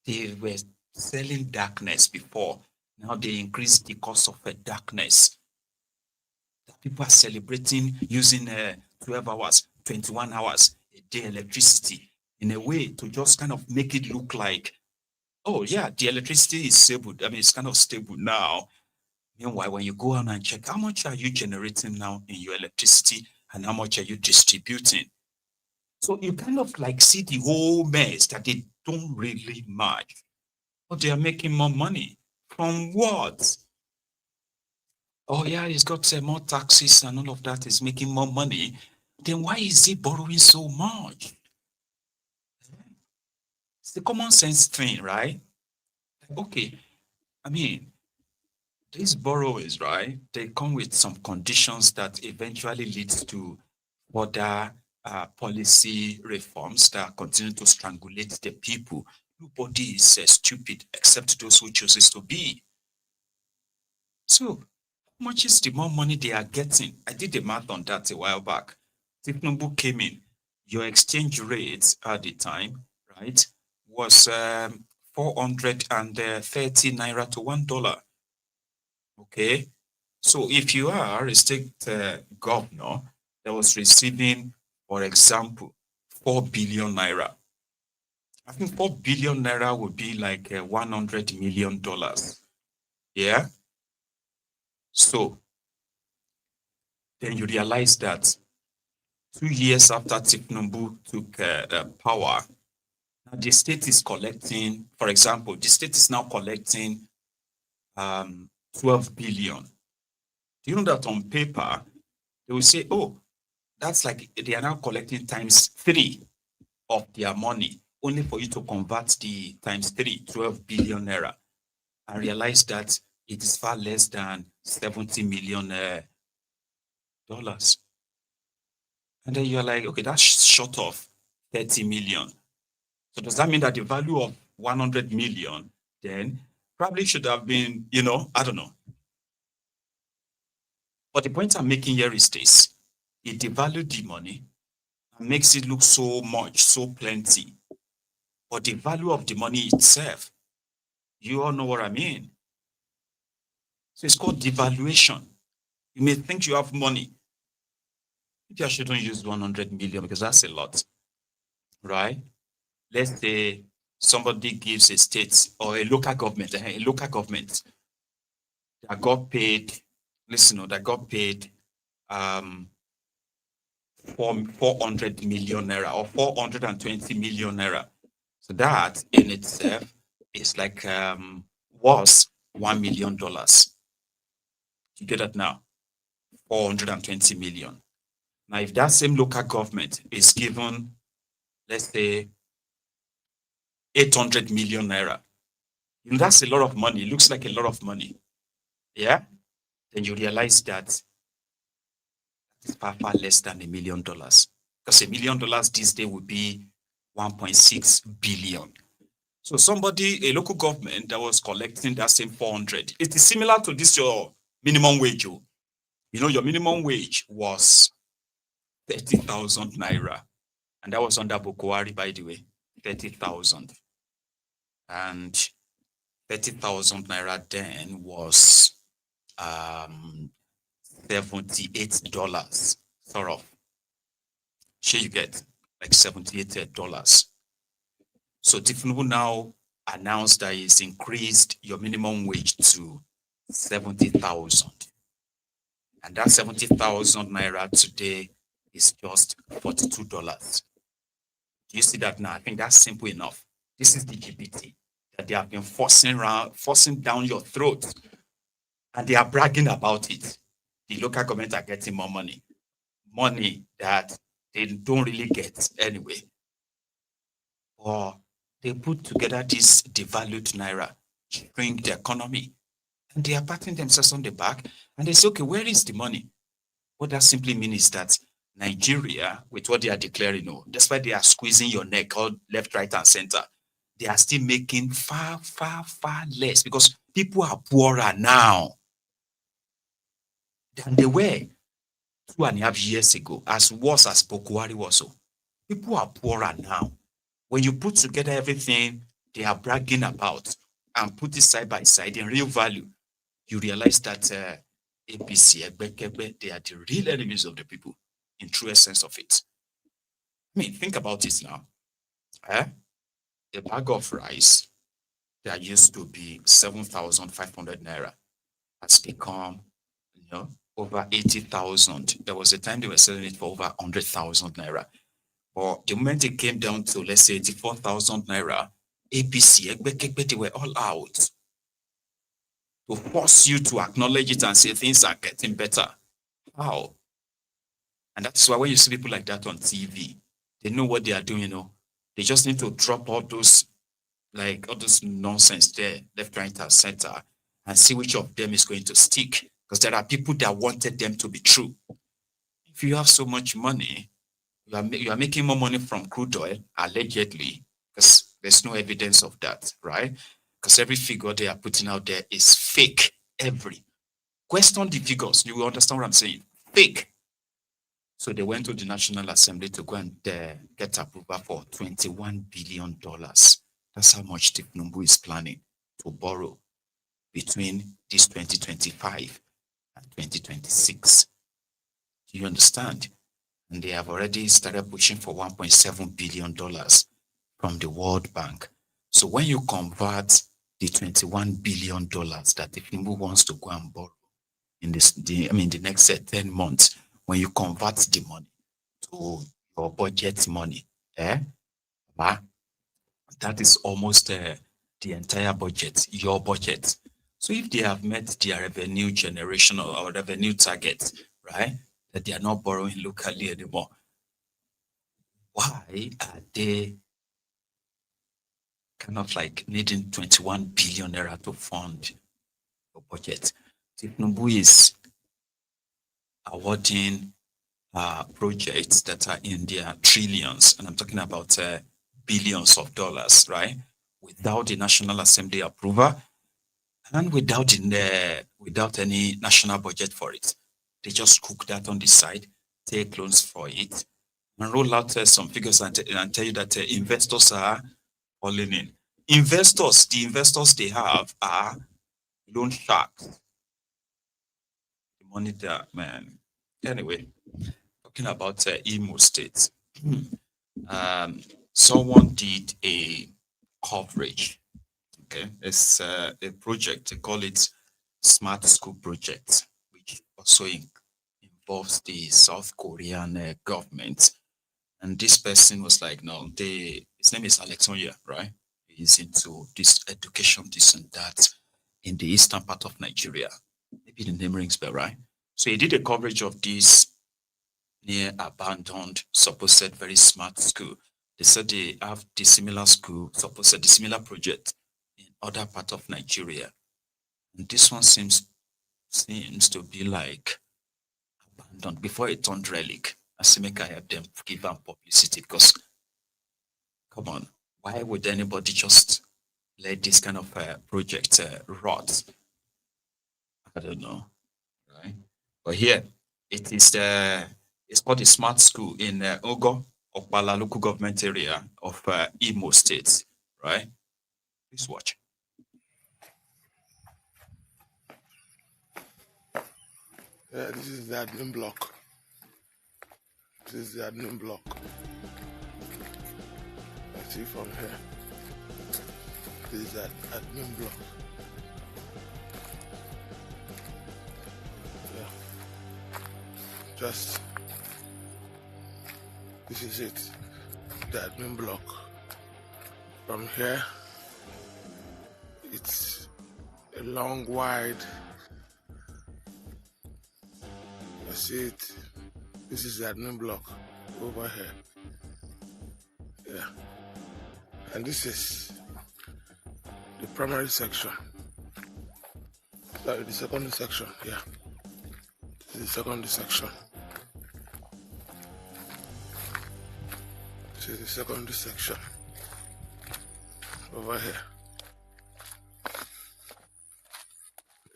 They were selling darkness before. Now they increased the cost of darkness. People are celebrating using 12 hours, 21 hours a day electricity in a way to just kind of make it look like, oh yeah, the electricity is stable. I mean, it's kind of stable now. Meanwhile, when you go on and check, how much are you generating now in your electricity and how much are you distributing? So you kind of like see the whole mess that they don't really match. But they are making more money. From what? Oh yeah, he's got more taxes and all of that is making more money. Then why is he borrowing so much? It's the common sense thing, right? Okay, I mean, these borrowers, right? They come with some conditions that eventually leads to further policy reforms that continue to strangulate the people. Nobody is stupid except those who chooses to be. So, how much is the more money they are getting? I did the math on that a while back. Tinubu came in. Your exchange rate at the time, right, was 430 naira to $1. Okay, so if you are a state governor that was receiving, for example, 4 billion naira, I think 4 billion naira would be like $100 million. Yeah. So then you realize that 2 years after Tinubu took power, now the state is collecting, for example, the state is now collecting 12 billion. Do you know that on paper, they will say, oh, that's like they are now collecting times 3 of their money, only for you to convert the times 3, 12 billion naira, and realize that it is far less than $70 million. And then you're like, okay, that's short of 30 million. So does that mean that the value of 100 million then probably should have been, I don't know. But the point I'm making here is this. It devalued the money and makes it look so much, so plenty. But the value of the money itself, you all know what I mean. So it's called devaluation. You may think you have money. Maybe I shouldn't use 100 million because that's a lot, right? Let's say somebody gives a state or a local government that got paid, that got paid 400 million naira or 420 million naira. So that in itself is like was $1 million. You get that now? 420 million. Now, if that same local government is given, let's say, 800 million naira, that's a lot of money. It looks like a lot of money. Yeah? Then you realize that it's far, far less than $1 million. Because $1 million this day would be 1.6 billion. So a local government that was collecting that same 400, it is similar to this, your minimum wage. Your minimum wage was 30,000 naira. And that was under Bukwari, by the way, 30,000. And 30,000 naira then was $78, sort of. Sure, you get like $78. So Tinubu now announced that he's increased your minimum wage to 70,000. And that 70,000 naira today is just $42. Do you see that now? I think that's simple enough. This is the GPT that they have been forcing down your throat. And they are bragging about it. The local government are getting more money. Money that they don't really get anyway. Or they put together this devalued naira, shrink the economy. And they are patting themselves on the back and they say, okay, where is the money? What that simply means is that Nigeria, with what they are declaring, despite they are squeezing your neck all left, right, and center, they are still making far, far, far less because people are poorer now than they were 2.5 years ago, as worse as Bokuwari was. So people are poorer now. When you put together everything they are bragging about and put it side by side in real value, you realize that APC, Egbekebe, they are the real enemies of the people in true essence of it. I mean, think about it now. A bag of rice that used to be 7,500 naira has become, over 80,000. There was a time they were selling it for over 100,000 naira. But the moment it came down to, let's say, 84,000 naira, APC, Egbekebe, they were all out to force you to acknowledge it and say things are getting better. How? And that's why when you see people like that on TV, they know what they are doing, They just need to drop all those nonsense there, left, right, and center, and see which of them is going to stick. Because there are people that wanted them to be true. If you have so much money, you are making more money from crude oil, allegedly, because there's no evidence of that, right? Because every figure they are putting out there is fake. Question the figures, you will understand what I'm saying. Fake. So they went to the National Assembly to go and get approval for $21 billion. That's how much Tinubu is planning to borrow between this 2025 and 2026. Do you understand? And they have already started pushing for $1.7 billion from the World Bank. So when you convert the $21 billion that Tinubu wants to go and borrow in the next 10 months, when you convert the money to your budget money, that is almost the entire budget, your budget. So if they have met their revenue generation or revenue target, right, that they are not borrowing locally anymore, why are they kind of like needing 21 billion naira to fund your budget? Tinubu is awarding projects that are in their trillions, and I'm talking about billions of dollars, right? Without the National Assembly approval and without any national budget for it. They just cook that on the side, take loans for it, and roll out some figures and tell you that investors are falling in. The investors they have are loan sharks. The money there, man. Anyway, talking about Imo State. Someone did a coverage. Okay, it's a project. They call it Smart School Project, which also involves the South Korean government. And this person was like, no, his name is Alex Onya, right? He's into this education, this and that in the eastern part of Nigeria. Maybe the name rings bell, right? So he did a coverage of this near abandoned, supposed very smart school. They said they have the similar school, supposed the similar project in other part of Nigeria. And this one seems to be like abandoned before it turned relic. I see make I help them give them publicity, because come on, why would anybody just let this kind of project rot? I don't know, right? But here it is. It's called the Smart School in Ogo, Okpala local government area of Imo State, right? Please watch. Yeah, this is the admin block. This is the admin block. Let's see from here. This is the admin block. Yeah. Just, this is it. The admin block. From here, it's a long, wide. I see it. This is the admin block over here. Yeah. And this is the primary section. Sorry, the second section, yeah. This is the second section. This is the second section. Over here.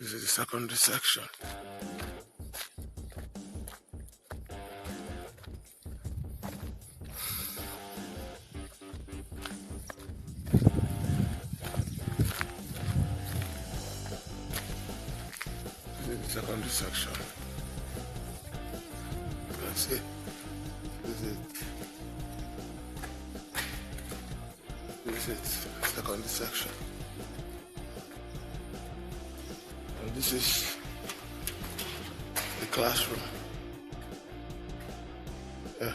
This is the second section. Secondary section. That's it. This is it. This is it. Secondary section. And this is the classroom. Yeah.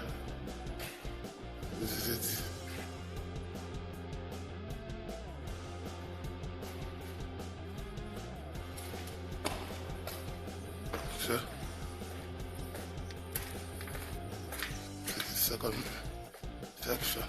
This is it. So, this is the second section.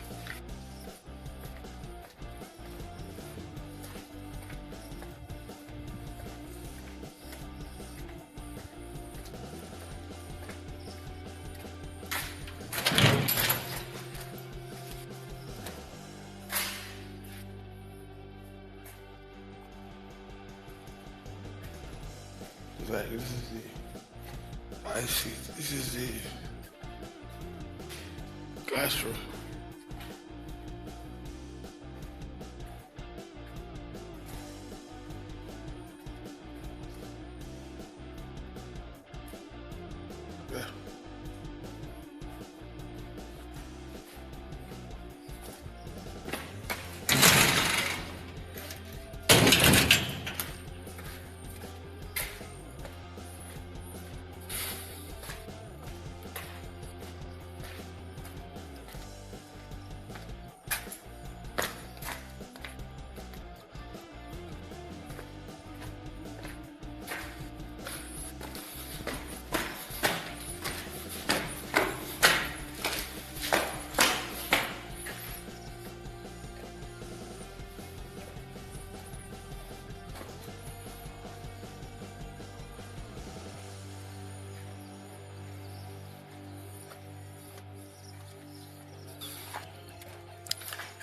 Like, this is the I see. This is the classroom. Yeah.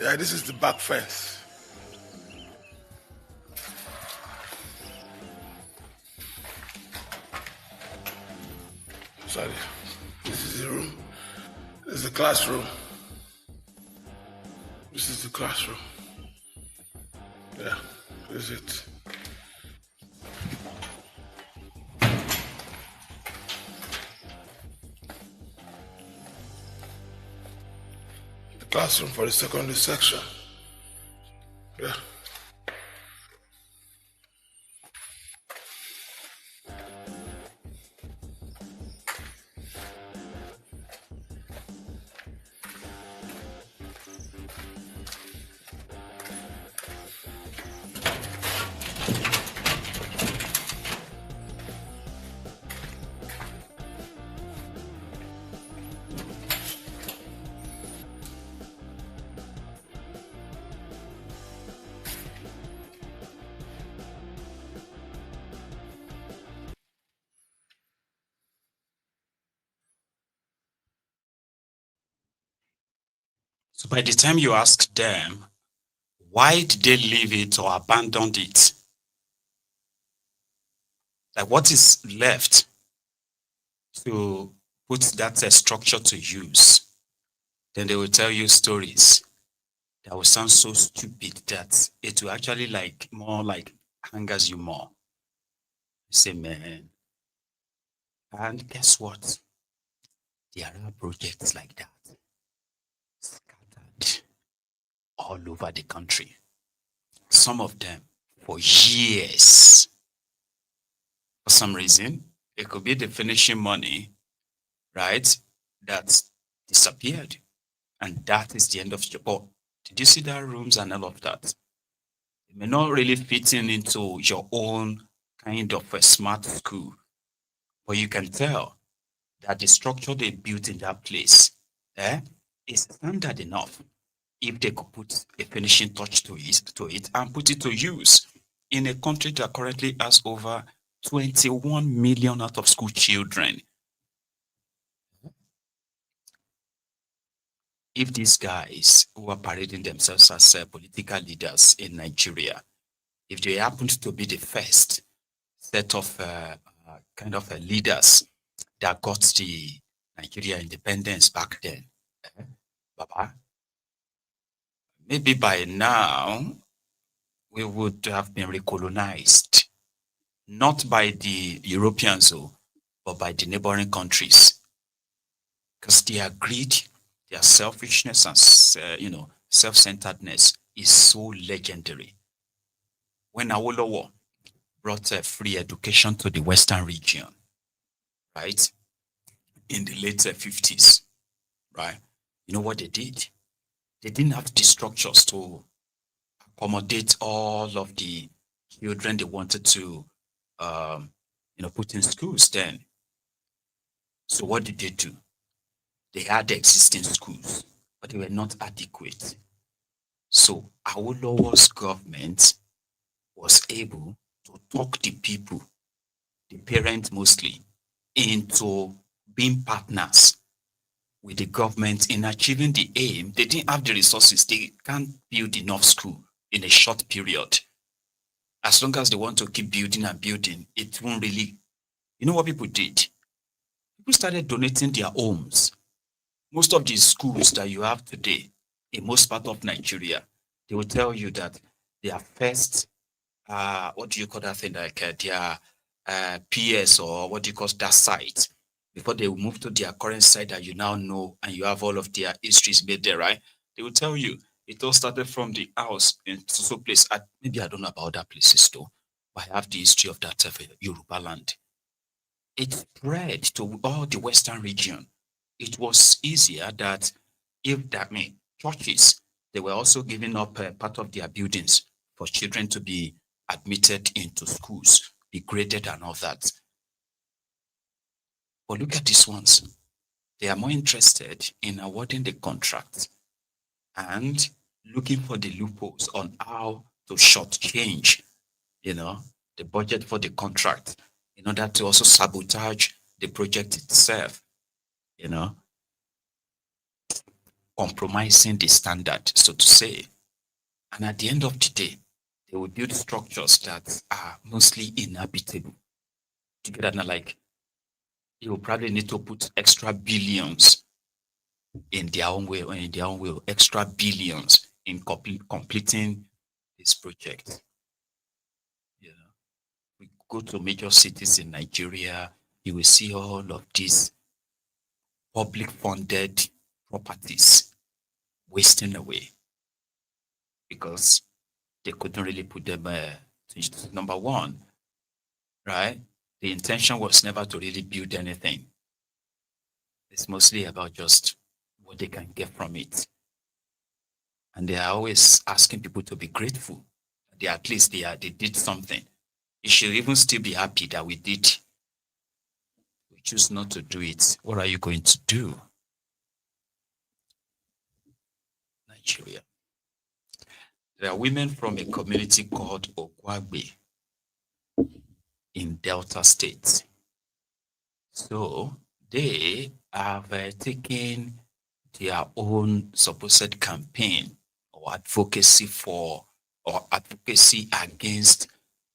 Yeah, this is the back fence. Sorry. This is the room. This is the classroom. This is the classroom. Yeah, this is it. Classroom for the secondary section. Yeah. So by the time you ask them, why did they leave it or abandoned it? Like, what is left to put that structure to use? Then they will tell you stories that will sound so stupid that it will actually more like angers you more. You say, man. And guess what? There are projects like that scattered all over the country. Some of them for years. For some reason, it could be the finishing money, right? That disappeared. And that is the end of your job. Did you see that rooms and all of that? It may not really fit into your own kind of a smart school, but you can tell that the structure they built in that place is standard enough if they could put a finishing touch to it and put it to use. in a country that currently has over 21 million out of school children. If these guys who are parading themselves as political leaders in Nigeria, if they happened to be the first set of leaders that got the Nigeria independence back then, Baba, maybe by now we would have been recolonized, not by the Europeans, but by the neighboring countries, because their greed, their selfishness, and self-centeredness is so legendary. When Awolowo brought free education to the Western region, right, in the late 50s, right, you know what they did? They didn't have the structures to accommodate all of the children they wanted to, put in schools then. So what did they do? They had existing schools, but they were not adequate. So Awolowo's government was able to talk the people, the parents mostly, into being partners with the government in achieving the aim. They didn't have the resources. They can't build enough school in a short period. As long as they want to keep building and building, it won't really. You know what people did? People started donating their homes. Most of these schools that you have today, in most part of Nigeria, they will tell you that their first, what do you call that thing, like their PS, or what do you call that site, before they will move to their current site that you now know and you have all of their histories made there, right? They will tell you it all started from the house in so place. Maybe I don't know about other places though, but I have the history of that Yoruba land. It spread to all the Western region. It was easier that churches, they were also giving up part of their buildings for children to be admitted into schools, be graded and all that. But look at these ones. They are more interested in awarding the contract and looking for the loopholes on how to shortchange, the budget for the contract in order to also sabotage the project itself, compromising the standard, so to say. And at the end of the day, they will build structures that are mostly inhabitable. Together, like, you will probably need to put extra billions in their own way, extra billions in completing this project. We go to major cities in Nigeria, you will see all of these public funded properties wasting away because they couldn't really put them to number one, right? The intention was never to really build anything. It's mostly about just what they can get from it. And they are always asking people to be grateful. At least they did something. You should even still be happy that we did. We choose not to do it. What are you going to do? Nigeria. There are women from a community called Okwagbe in Delta State. So they have taken their own supposed campaign or advocacy against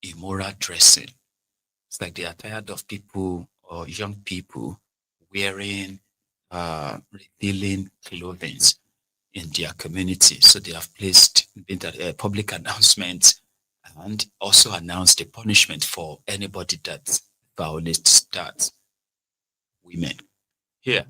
immoral dressing. It's like they are tired of people or young people wearing revealing clothing in their community. So they have placed a public announcement and also announced a punishment for anybody that violates that. Women. Here.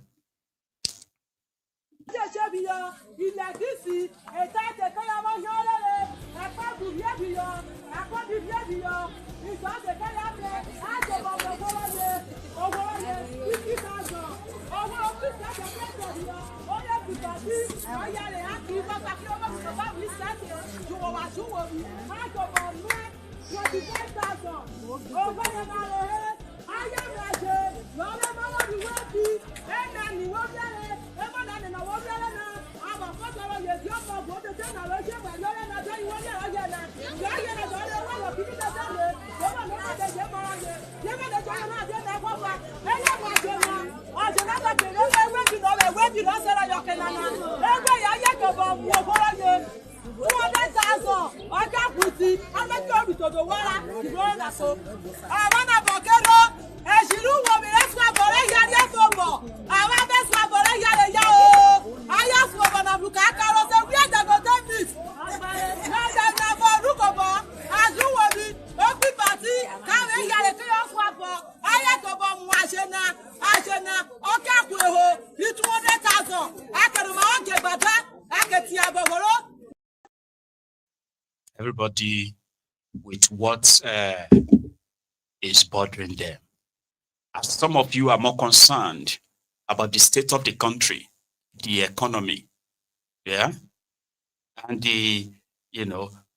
Everybody with what is bothering them. As some of you are more concerned about the state of the country, the economy, yeah, and the,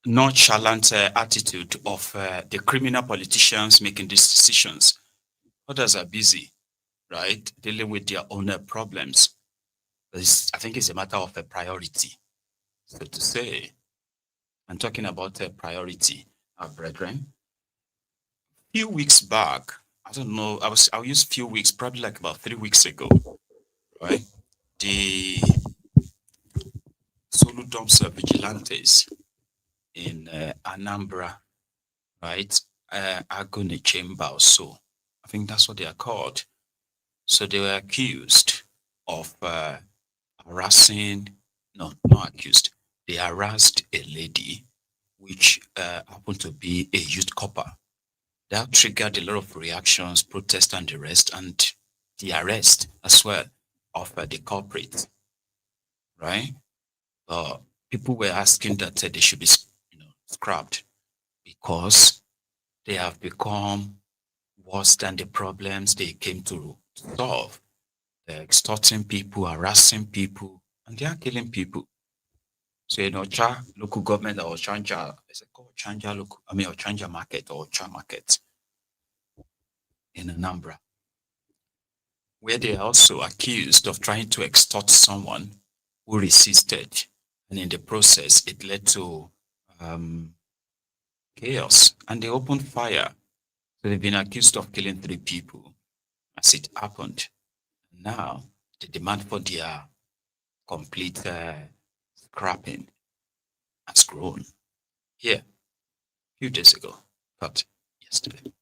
nonchalant attitude of the criminal politicians making these decisions. Others are busy, right, dealing with their own problems. I think it's a matter of a priority, so to say. I'm talking about a priority, our brethren. A few weeks back, I don't know, I'll use few weeks, probably like about 3 weeks ago, right? The Solo dumps vigilantes in Anambra, right? Agone Chamber or so. I think that's what they are called. So they were accused of harassing, no, not accused. They harassed a lady, which happened to be a youth copper. That triggered a lot of reactions, protests, and the rest, and the arrest as well of the culprit, right? People were asking that they should be, scrapped because they have become worse than the problems they came to solve. They're extorting people, harassing people, and they are killing people. So, local government or Chanja, is it called Chanja local? Or Chanja market or Cha market in Anambra, where they are also accused of trying to extort someone who resisted, and in the process, it led to chaos, and they opened fire. So they've been accused of killing 3 people, as it happened. Now, the demand for their complete scrapping has grown here a few days ago, but yesterday.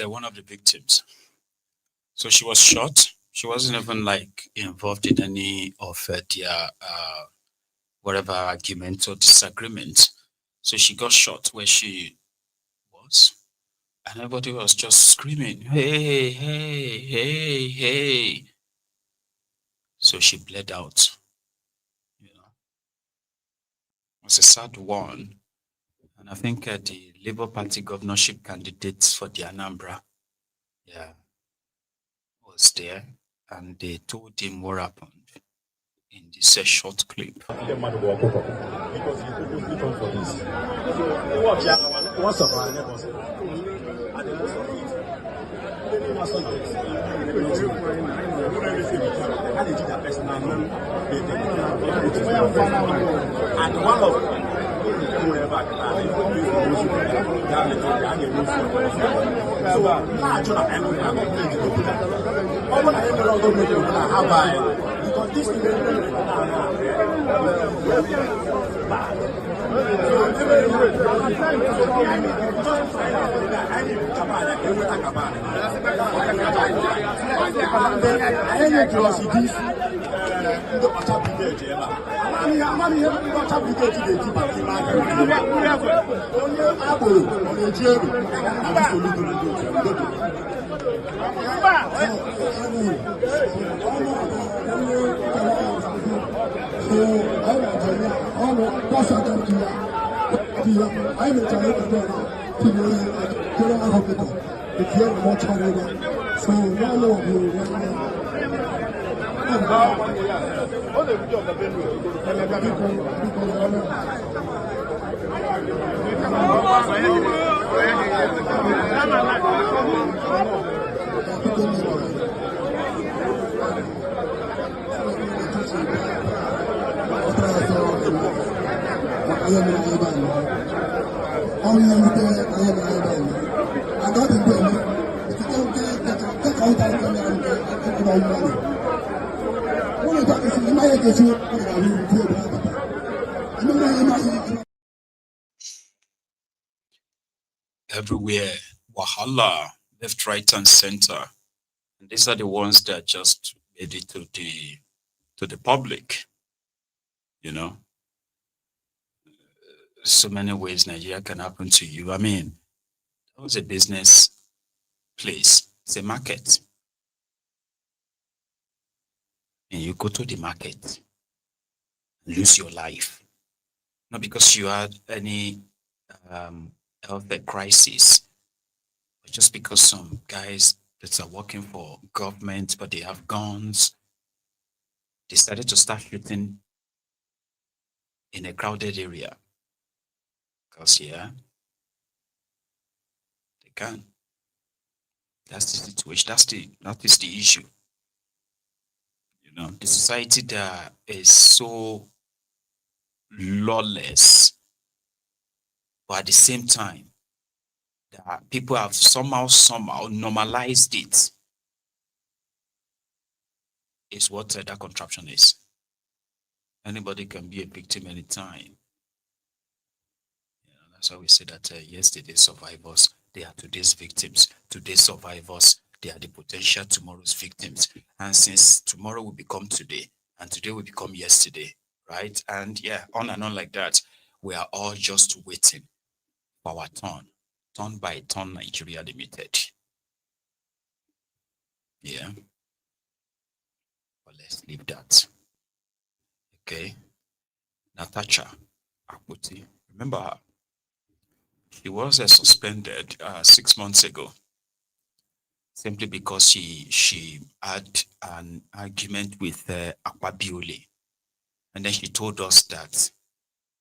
One of the victims. So she was shot. She wasn't even involved in any of their whatever argument or disagreement. So she got shot where she was, and everybody was just screaming, "Hey, hey, hey, hey!" So she bled out. It was a sad one. And I think the Labour Party governorship candidates for the Anambra, was there, and they told him what happened in this short clip. Everywhere, wahala, left, right, and center. And these are the ones that just made it to the public. You know, so many ways Nigeria can happen to you. I mean, that was a business place. It's a market. And you go to the market, lose your life. Not because you had any health crisis, but just because some guys that are working for government, but they have guns, decided to start shooting in a crowded area. Because, yeah, they can. That's the situation. That is the issue. You know, the society that is so lawless, but at the same time, that people have somehow normalized it, is what that contraption is. Anybody can be a victim anytime. That's why we say that yesterday's survivors, they are today's victims. Today's survivors, they are the potential tomorrow's victims. And since tomorrow will become today, and today will become yesterday, right? And yeah, on and on like that, we are all just waiting for our turn by turn Nigeria Limited. Yeah. But let's leave that. Okay. Natasha Akpoti, remember her? She was suspended 6 months ago, simply because she had an argument with Akwabiole. And then she told us that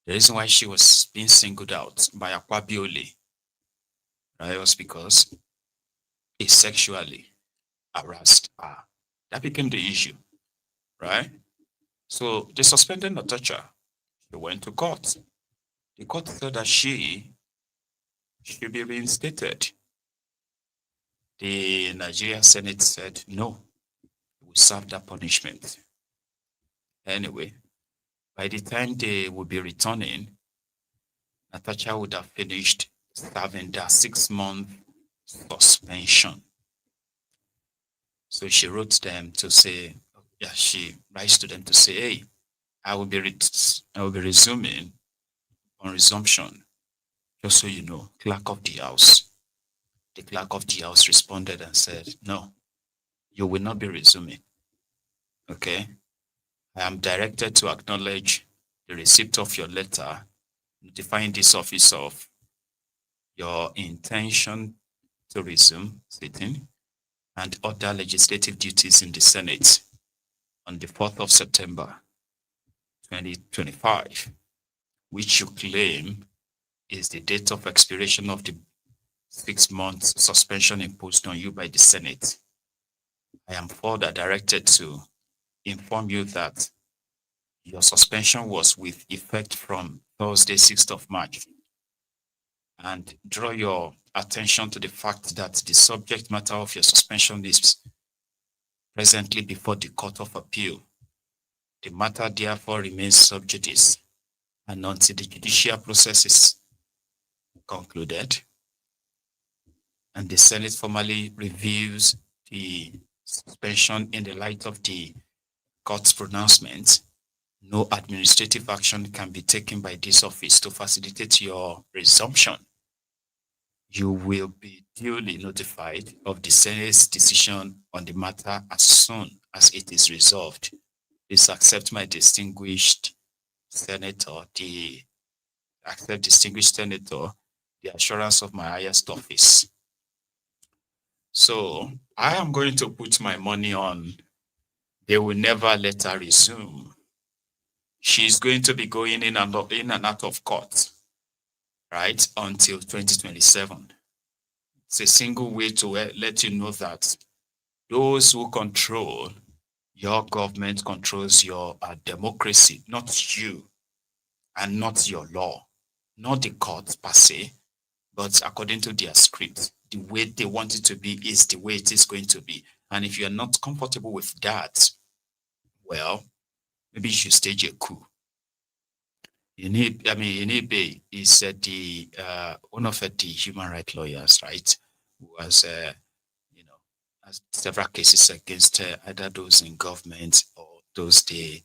the reason why she was being singled out by Akwabiole, right, was because he sexually harassed her. That became the issue, right? So they suspended Natasha. She went to court. The court said that she should be reinstated. The Nigerian Senate said no, we serve that punishment. Anyway, by the time they would be returning, Natasha would have finished serving that 6-month suspension. So she wrote them to say, she writes to them to say, hey, I will be resuming on resumption. Just so you know, clerk of the house. The clerk of the house responded and said, no, you will not be resuming. Okay? I am directed to acknowledge the receipt of your letter notifying this office of your intention to resume sitting and other legislative duties in the Senate on the 4th of September 2025, which you claim is the date of expiration of the 6-month suspension imposed on you by the Senate. I am further directed to inform you that Your suspension was with effect from Thursday, 6th of March. And draw your attention to the fact that the subject matter of your suspension is presently before the Court of Appeal. The matter therefore remains sub judice, and until the judicial process is concluded and the Senate formally reviews the suspension in the light of the court's pronouncement, no administrative action can be taken by this office to facilitate your resumption. You will be duly notified of the Senate's decision on the matter as soon as it is resolved. Please accept my distinguished senator, the assurance of my highest office. So I am going to put my money on they will never let her resume. She's going to be going in and out of court, right, until 2027. It's a single way to let you know that those who control your government controls your democracy, not you, and not your law, not the court per se, but according to their script, the way they want it to be is the way it is going to be. And if you are not comfortable with that, well, maybe you should stage a coup. Yenibe is the one of the human rights lawyers, right? Who has has several cases against either those in government or those they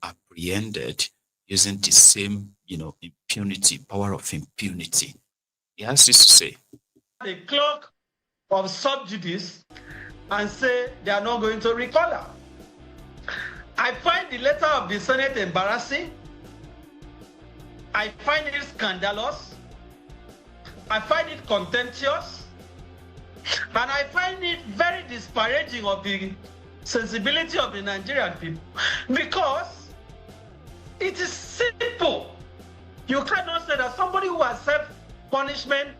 apprehended using the same, impunity, power of impunity. He has this to say. The clock of sub judice and say they are not going to recall her. I find the letter of the Senate embarrassing. I find it scandalous. I find it contemptuous. And I find it very disparaging of the sensibility of the Nigerian people, because it is simple. You cannot say that somebody who has self-punishment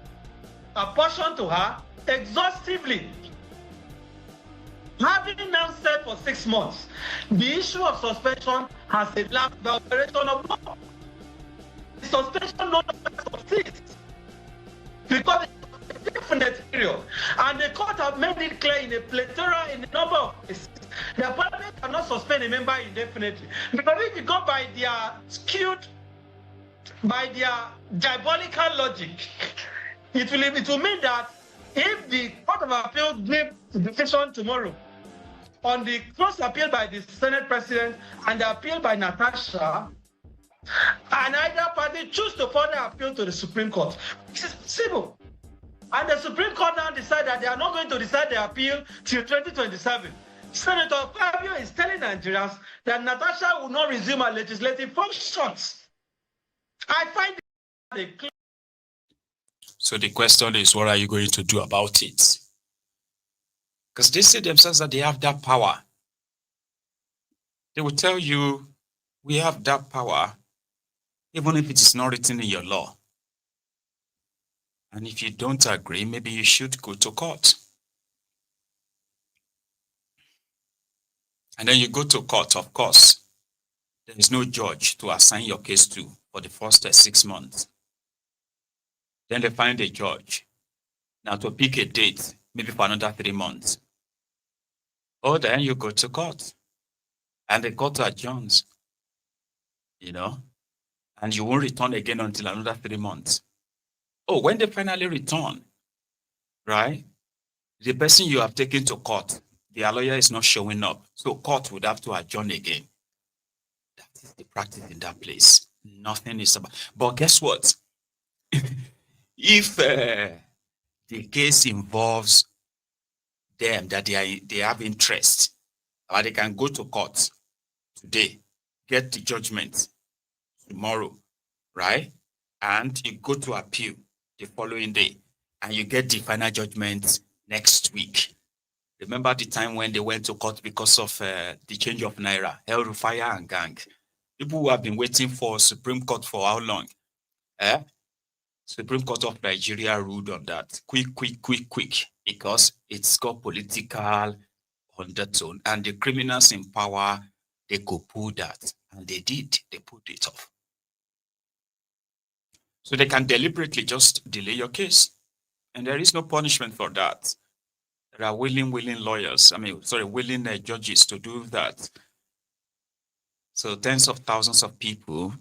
apportioned to her exhaustively, having now said for 6 months, the issue of suspension has a black operation of law. The suspension no longer subsists because it's a definite period, and the court have made it clear in a plethora, in a number of cases, the parliament cannot suspend a member indefinitely. Because if you go by their skewed, by their diabolical logic, it will mean that if the Court of Appeal gives the decision tomorrow on the close appeal by the Senate President and the appeal by Natasha, and either party choose to further appeal to the Supreme Court, which is simple. And the Supreme Court now decide that they are not going to decide the appeal till 2027. Senator Fabio is telling Nigerians that Natasha will not resume her legislative functions. I find it. So the question is, what are you going to do about it? Because they say themselves that they have that power. They will tell you, we have that power, even if it is not written in your law. And if you don't agree, maybe you should go to court. And then you go to court, of course. There is no judge to assign your case to for the first 6 months. Then they find a judge. Now to pick a date, maybe for another 3 months. Or then you go to court. And the court adjourns. And you won't return again until another 3 months. Oh, when they finally return, right? The person you have taken to court, their lawyer is not showing up. So court would have to adjourn again. That is the practice in that place. Nothing is about. But guess what? If the case involves them, that they have interest, or they can go to court today, get the judgment tomorrow, right? And you go to appeal the following day, and you get the final judgment next week. Remember the time when they went to court because of the change of Naira, hellfire and gang? People who have been waiting for Supreme Court for how long? Supreme Court of Nigeria ruled on that. Quick, because it's got political undertone. And the criminals in power they could pull that. And they did. They pulled it off. So they can deliberately just delay your case. And there is no punishment for that. There are willing lawyers. Willing judges to do that. So tens of thousands of people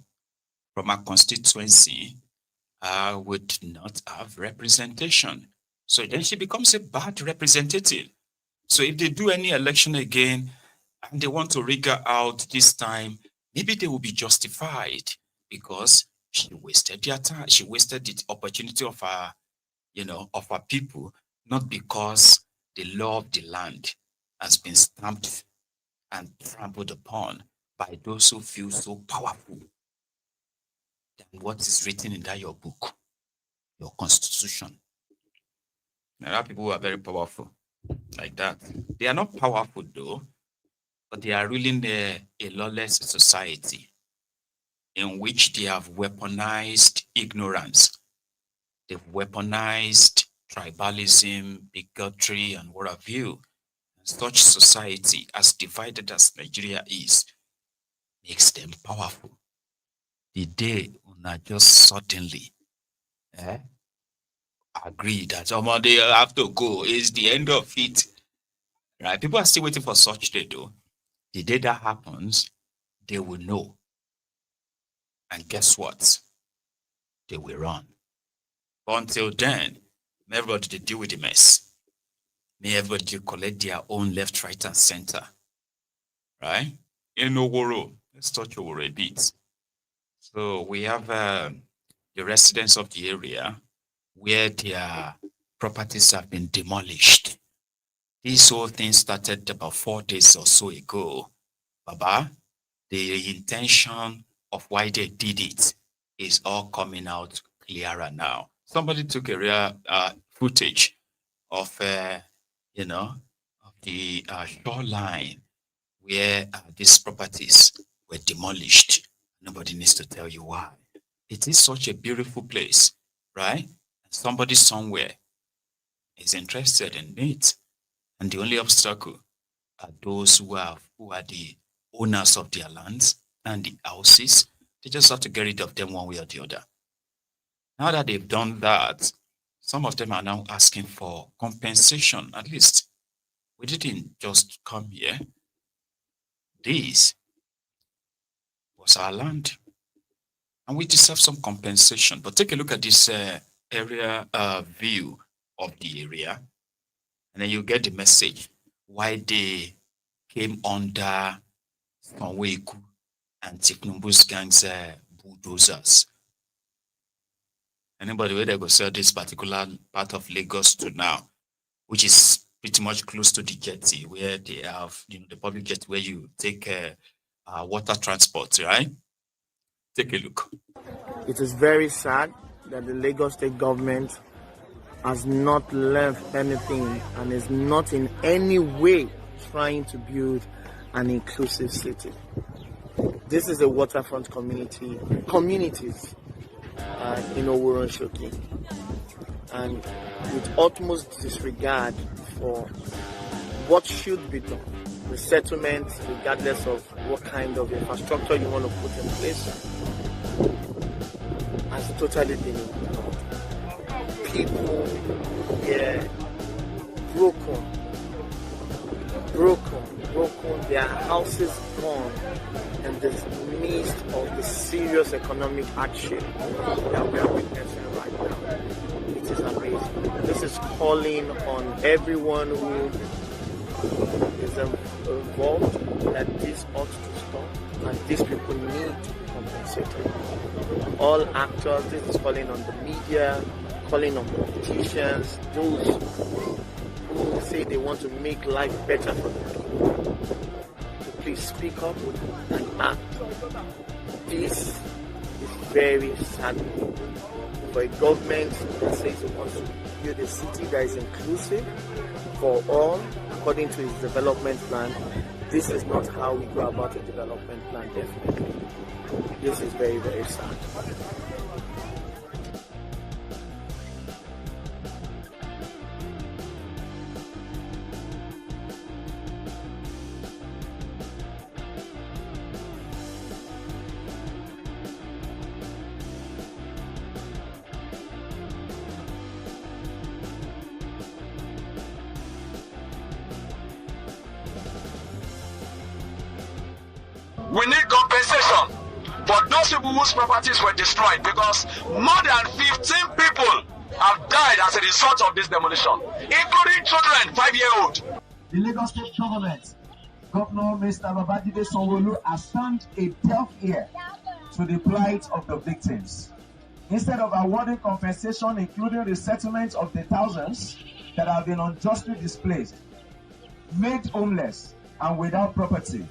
from our constituency would not have representation. So then she becomes a bad representative. So if they do any election again and they want to rig her out this time, maybe they will be justified because she wasted their time. She wasted the opportunity of her, of her people, not because the law of the land has been stamped and trampled upon by those who feel so powerful than what is written in that your book, your constitution. There are people who are very powerful like that. They are not powerful though, but they are ruling a lawless society in which they have weaponized ignorance. They've weaponized tribalism, bigotry, and what have you. And such society, as divided as Nigeria is, makes them powerful. The day una just suddenly agree that somebody have to go is the end of it. Right? People are still waiting for such day though. The day that happens, they will know. And guess what? They will run. But until then, may everybody deal with the mess. May everybody collect their own left, right, and center. Right? In Oworo, let's touch Oworo a bit. So we have the residents of the area where their properties have been demolished. This whole thing started about 4 days or so ago. Baba, the intention of why they did it is all coming out clearer now. Somebody took a real footage of, of the shoreline where these properties were demolished. Nobody needs to tell you why. It is such a beautiful place, right? Somebody somewhere is interested in it. And the only obstacle are those who are the owners of their lands and the houses. They just have to get rid of them one way or the other. Now that they've done that, some of them are now asking for compensation. At least we didn't just come here. This was our land. And we deserve some compensation. But take a look at this area view of the area. And then you get the message why they came under Sonweku and Tiknumbu's gang's bulldozers. Anybody where they go sell this particular part of Lagos to now, which is pretty much close to the jetty where they have, the public jet where you take water transport, right? Take a look. It is very sad that the Lagos state government has not left anything and is not in any way trying to build an inclusive city. This is a waterfront communities in Oworo and Shoki. And with utmost disregard for what should be done, the settlement, regardless of what kind of infrastructure you want to put in place, has totally been ignored. People were broken, their houses gone in the midst of the serious economic hardship that we are witnessing right now. It is amazing. This is calling on everyone who is involved that this ought to stop and these people need to be compensated. All actors, this is calling on the media, calling on politicians, those who say they want to make life better for the people. So please speak up and act. This is very sad for a government that says it wants to build a city that is inclusive for all according to its development plan. This is not how we go about a development plan, definitely. This is very, very sad. We need compensation for those people whose properties were destroyed, because more than 15 people have died as a result of this demolition, including children, 5-year-old. The Lagos State government, Governor Mr. Babajide Sanwo-Olu, has turned a deaf ear to the plight of the victims. Instead of awarding compensation, including resettlement of the thousands that have been unjustly displaced, made homeless, and without property,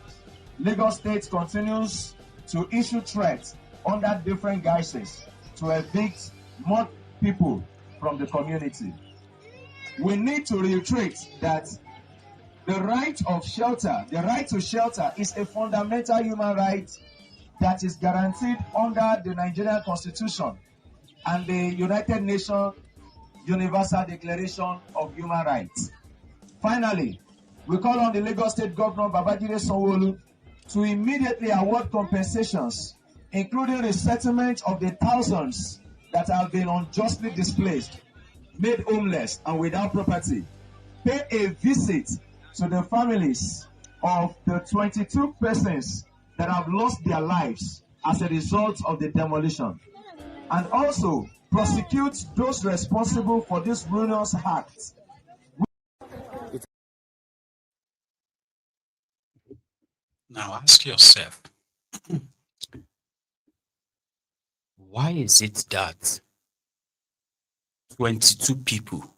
Lagos State continues to issue threats under different guises to evict more people from the community. We need to reiterate that the right of shelter, the right to shelter, is a fundamental human right that is guaranteed under the Nigerian Constitution and the United Nations Universal Declaration of Human Rights. Finally, we call on the Lagos State Governor Babajide Sanwo-Olu to immediately award compensations, including resettlement of the thousands that have been unjustly displaced, made homeless, and without property. Pay a visit to the families of the 22 persons that have lost their lives as a result of the demolition, and also prosecute those responsible for this ruinous act. Now ask yourself, why is it that 22 people,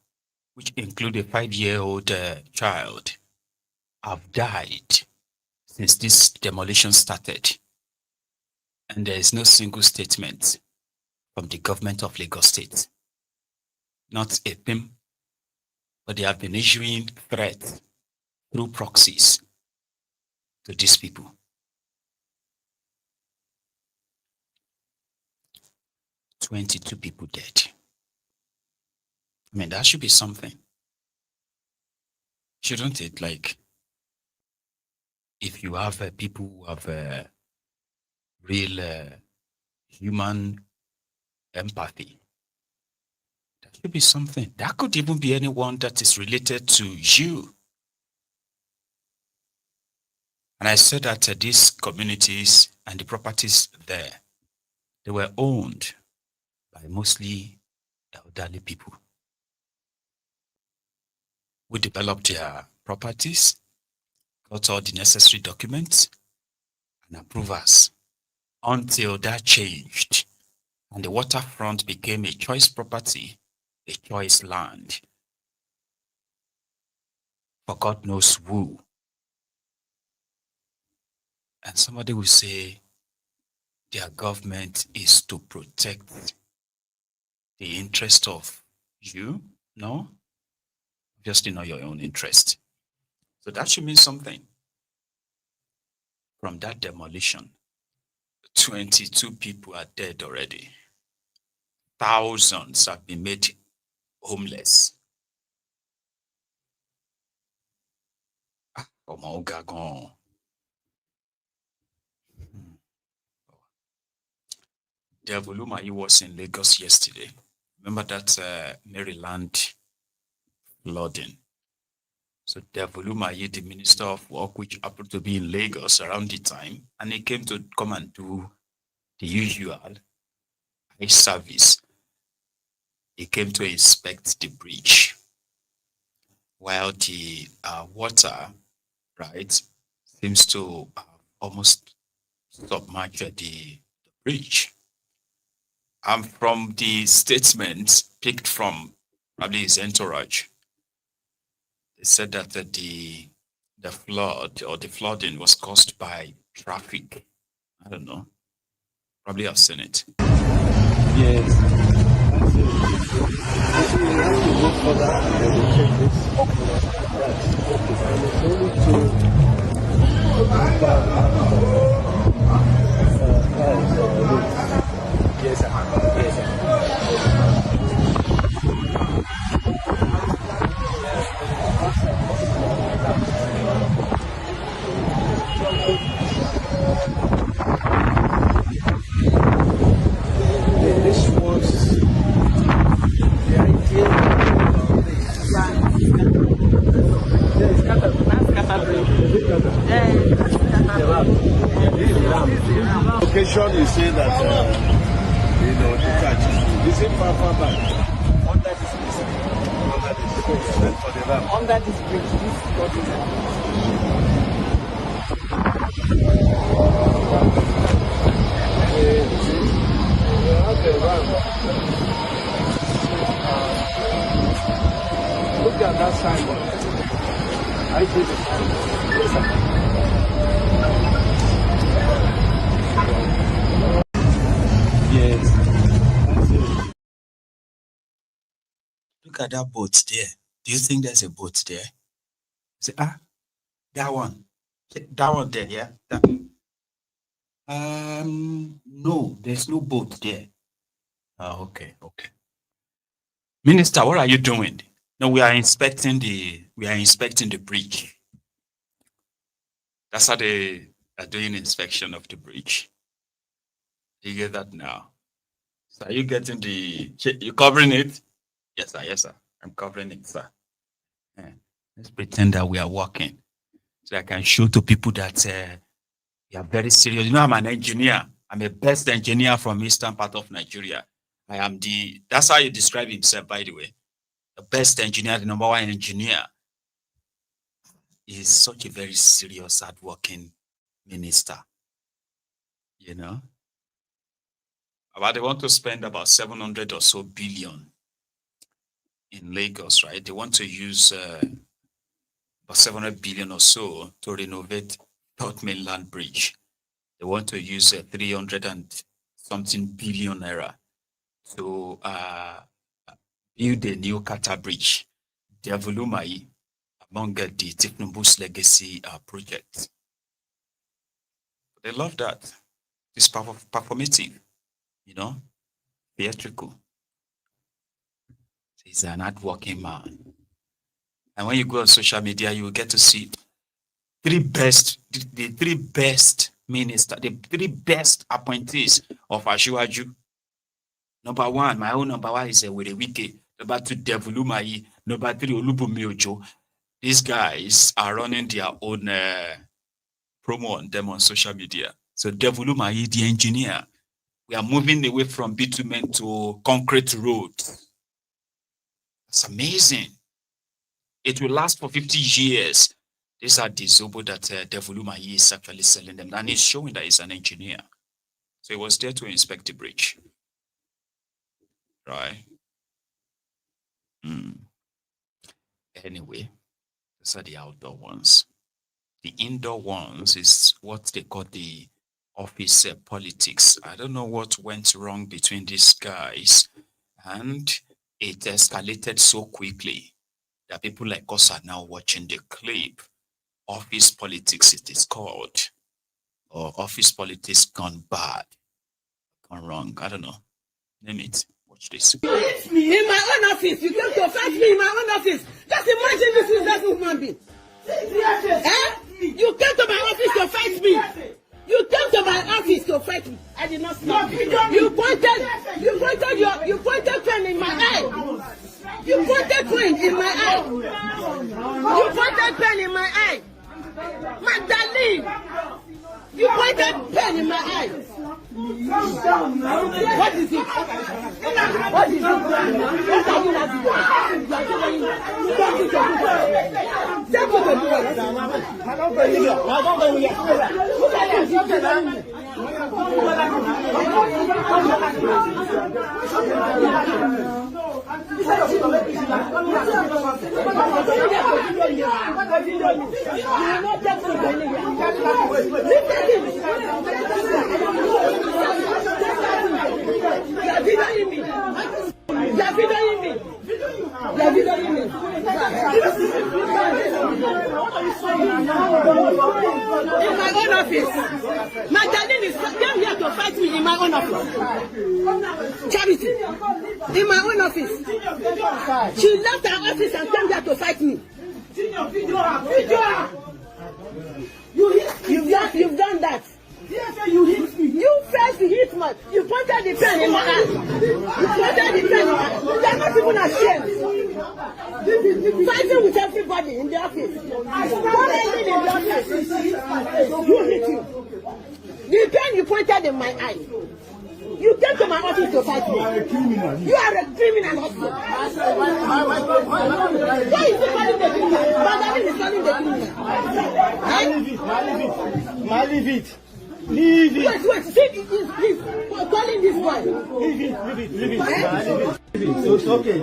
which include a 5-year-old child, have died since this demolition started, and there is no single statement from the government of Lagos State? Not a thing, but they have been issuing threats through proxies to these people. "22 people dead." I mean, that should be something. Shouldn't it? Like, if you have people who have real human empathy, that should be something. That could even be anyone that is related to you. And I said that these communities and the properties there, they were owned by mostly elderly people who developed their properties, got all the necessary documents and approvals, until that changed and the waterfront became a choice property, a choice land for God knows who. And somebody will say their government is to protect the interest of you. No, obviously not your own interest. So that should mean something. From that demolition, 22 people are dead already. Thousands have been made homeless. Devolumayi was in Lagos yesterday. Remember that Maryland flooding? So Devolumayi, the Minister of Work, which happened to be in Lagos around the time, and he came to come and do the usual eye service. He came to inspect the bridge, while the water, right, seems to almost submerge the bridge. And from the statements picked from probably his entourage, they said that the flood or the flooding was caused by traffic. I don't know. Probably I've seen it. Yes. Yes, sir. Yes, sir. This was the idea of this. Yeah, it's Location, you say that, detached. Is it far back? Under this bridge. Under this bridge. This is what is look at that signboard. I see the signboard. Yes, sir. Yes. Look at that boat there. Do you think there's a boat there? Say, that one. That one there, yeah? No, there's no boat there. Okay. Minister, what are you doing? No, we are inspecting the bridge. That's how they are doing inspection of the bridge. You get that now? So are you getting you covering it? Yes, sir. I'm covering it, sir. Yeah. Let's pretend that we are working. So I can show to people that we are very serious. You know, I'm an engineer. I'm a best engineer from eastern part of Nigeria. That's how you describe himself, by the way. The best engineer, the number one engineer. He is such a very serious, hardworking minister. You know? But they want to spend about 700 or so billion in Lagos, right? They want to use about 700 billion or so to renovate Third Mainland Bridge. They want to use 300 and something billion naira to build a new Kata Bridge, Devolumai, among the Tifnumbu's legacy project. They love that. It's performative, you know, theatrical. He's an hardworking man. And when you go on social media, you will get to see the three best ministers, the three best appointees of Ashiwaju. Number one, my own number one is Werewike. Number two, Devolumai. Number three, Olubunmi Ojo. These guys are running their own promo on them on social media. So Devolumai, the engineer, we are moving away from bitumen to concrete roads. It's amazing. It will last for 50 years. These are the Zobo that Devolumai is actually selling them. And he's showing that he's an engineer. So he was there to inspect the bridge. Right? Anyway, these are the outdoor ones. The indoor ones is what they call the office politics. I don't know what went wrong between these guys. And it escalated so quickly that people like us are now watching the clip. Office politics, it is called. Or office politics gone bad. Gone wrong. I don't know. Name it. Watch this. You hit me in my own office. You came to fight me in my own office. Just imagine this is that human being. You came to my office to fight me. You came to my office to fight me. I did not stop you. You pointed pen in my eye. You pointed pen in my eye. You pointed pen in my eye. Magdalene. You pointed pen in my eye. What is it? What is it? What are you not doing? In my own office, Magdalene is came here to fight me in my own office. Charity, in my own office. She left her office and came here to fight me. You've done that. You hit me. You first hit me. You pointed the pen in my eye. You pointed the pen in my eye. They're not even ashamed. Fighting with everybody in the office. Not ending in the office. Who hit you? The pen you pointed in my eye. You came to my office to fight me. You are a criminal also. Why is he calling the criminal? Madam is calling the criminal. Leave it. Leave it. Wait, see, he's calling this boy. Leave it. It's okay.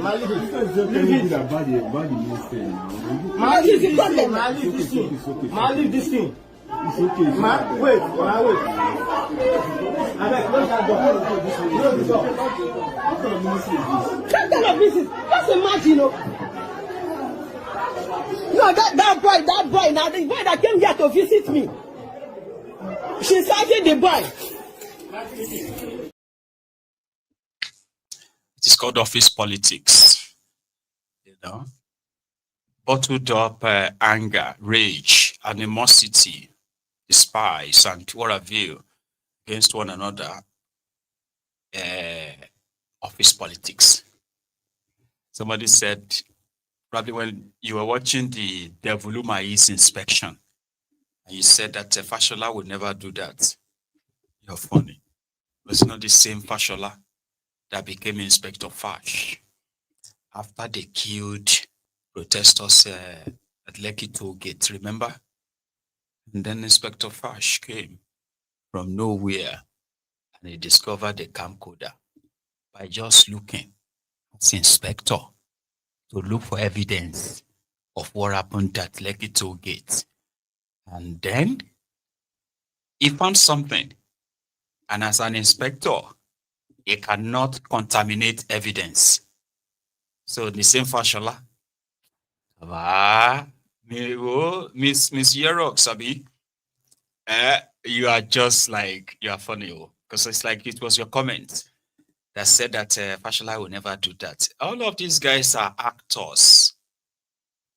Leave this thing. It's okay. Wait. That's a match, you know. No, that boy, now the boy that came here to visit me. She cited the boy. It is called office politics. You know, bottled up anger, rage, animosity, despise, and what have you against one another. Office politics. Somebody said, probably when you were watching the Devoluma East inspection, and you said that Fashola would never do that. You're funny. But it's not the same Fashola that became Inspector Fash after they killed protesters at Lekki Toll Gate, remember? And then Inspector Fash came from nowhere and he discovered the camcorder by just looking as inspector to look for evidence of what happened at Lekki Toll Gate. And then he found something. And as an inspector, he cannot contaminate evidence. So the same Fashola, Miss Yerok, Sabi, you are just like, you are funny, because it's like it was your comment that said that Fashola will never do that. All of these guys are actors.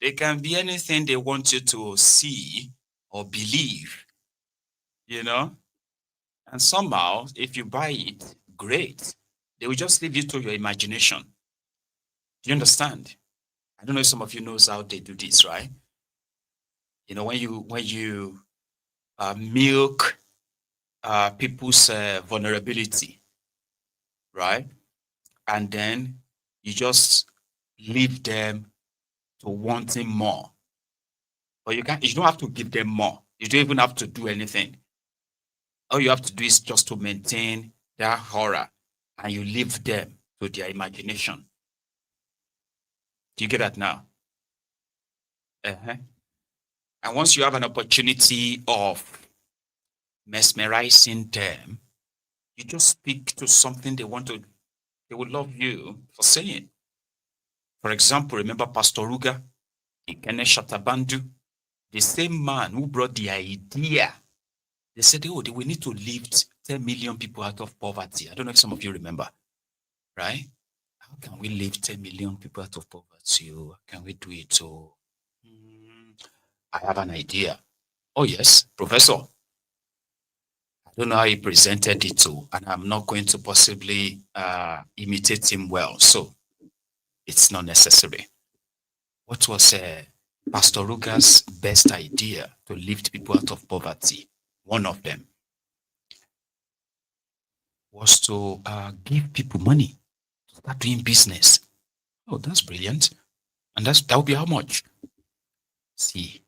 They can be anything they want you to see or believe, you know? And somehow, if you buy it, great. They will just leave you to your imagination. Do you understand? I don't know if some of you knows how they do this, right? You know, when you milk people's vulnerability, right? And then you just leave them to wanting more. But you don't have to give them more. You don't even have to do anything. All you have to do is just to maintain that horror, and you leave them to their imagination. Do you get that now? And once you have an opportunity of mesmerizing them, you just speak to something they would love you for saying. For example, remember Pastor Ruga, Ikene Shatabandu, the same man who brought the idea. They said, oh, we need to lift 10 million people out of poverty. I don't know if some of you remember, right? How can we lift 10 million people out of poverty? How can we do it? So, I have an idea. Oh, yes, Professor. I don't know how he presented it to, and I'm not going to possibly imitate him well. So, it's not necessary. What was Pastor Ruga's best idea to lift people out of poverty? One of them was to give people money to start doing business. Oh, that's brilliant. And that would be how much? See,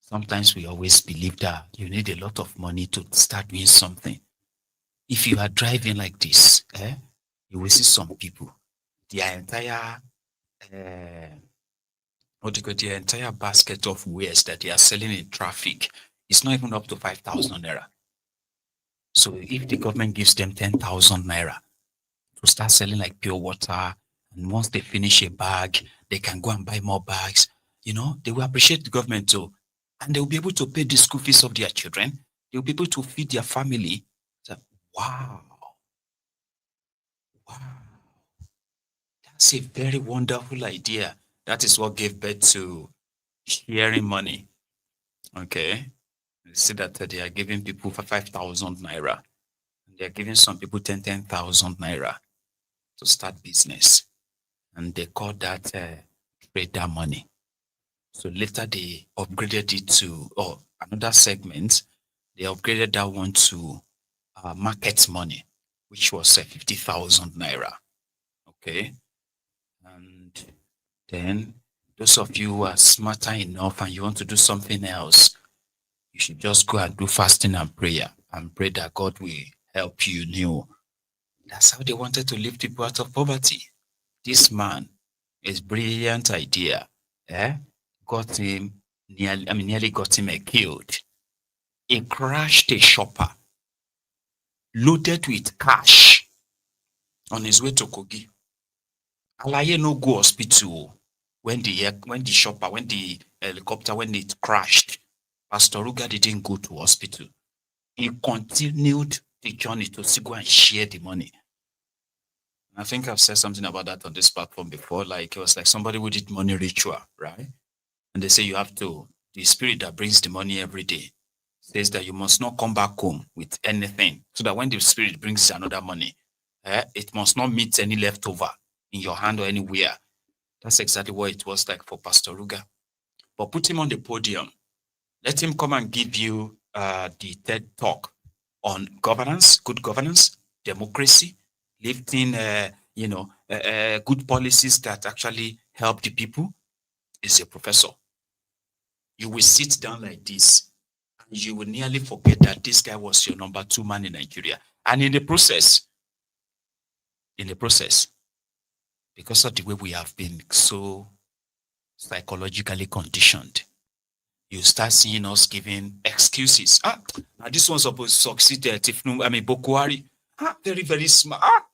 sometimes we always believe that you need a lot of money to start doing something. If you are driving like this, you will see some people, their entire their entire basket of wares that they are selling in traffic, it's not even up to 5,000 naira. So if the government gives them 10,000 naira to start selling like pure water, and once they finish a bag, they can go and buy more bags, you know, they will appreciate the government too. And they will be able to pay the school fees of their children. They will be able to feed their family. So, wow. That's a very wonderful idea. That is what gave birth to sharing money. Okay. You see that they are giving people for 5,000 naira. They are giving some people 10,000 naira to start business. And they call that trader money. So later they upgraded it to another segment. They upgraded that one to market money, which was 50,000 naira. Okay. And then those of you who are smarter enough and you want to do something else, you should just go and do fasting and prayer and pray that God will help you new. That's how they wanted to lift people out of poverty. This man, his brilliant idea, got him nearly got him killed. He crashed a shopper loaded with cash on his way to Kogi. Alaye no go hospital when the helicopter, when it crashed. Pastor Ruga didn't go to hospital. He continued the journey to go and share the money. I think I've said something about that on this platform before. Like, it was like somebody who did money ritual, right? And they say you have to, the spirit that brings the money every day says that you must not come back home with anything, so that when the spirit brings another money, it must not meet any leftover in your hand or anywhere. That's exactly what it was like for Pastor Ruga. But put him on the podium. Let him come and give you the TED talk on governance, good governance, democracy, lifting, good policies that actually help the people. Is a professor. You will sit down like this, and you will nearly forget that this guy was your number 2 man in Nigeria. And in the process, because of the way we have been so psychologically conditioned, you start seeing us giving excuses. Now this one's supposed to succeed at Bokwari. Very, very smart.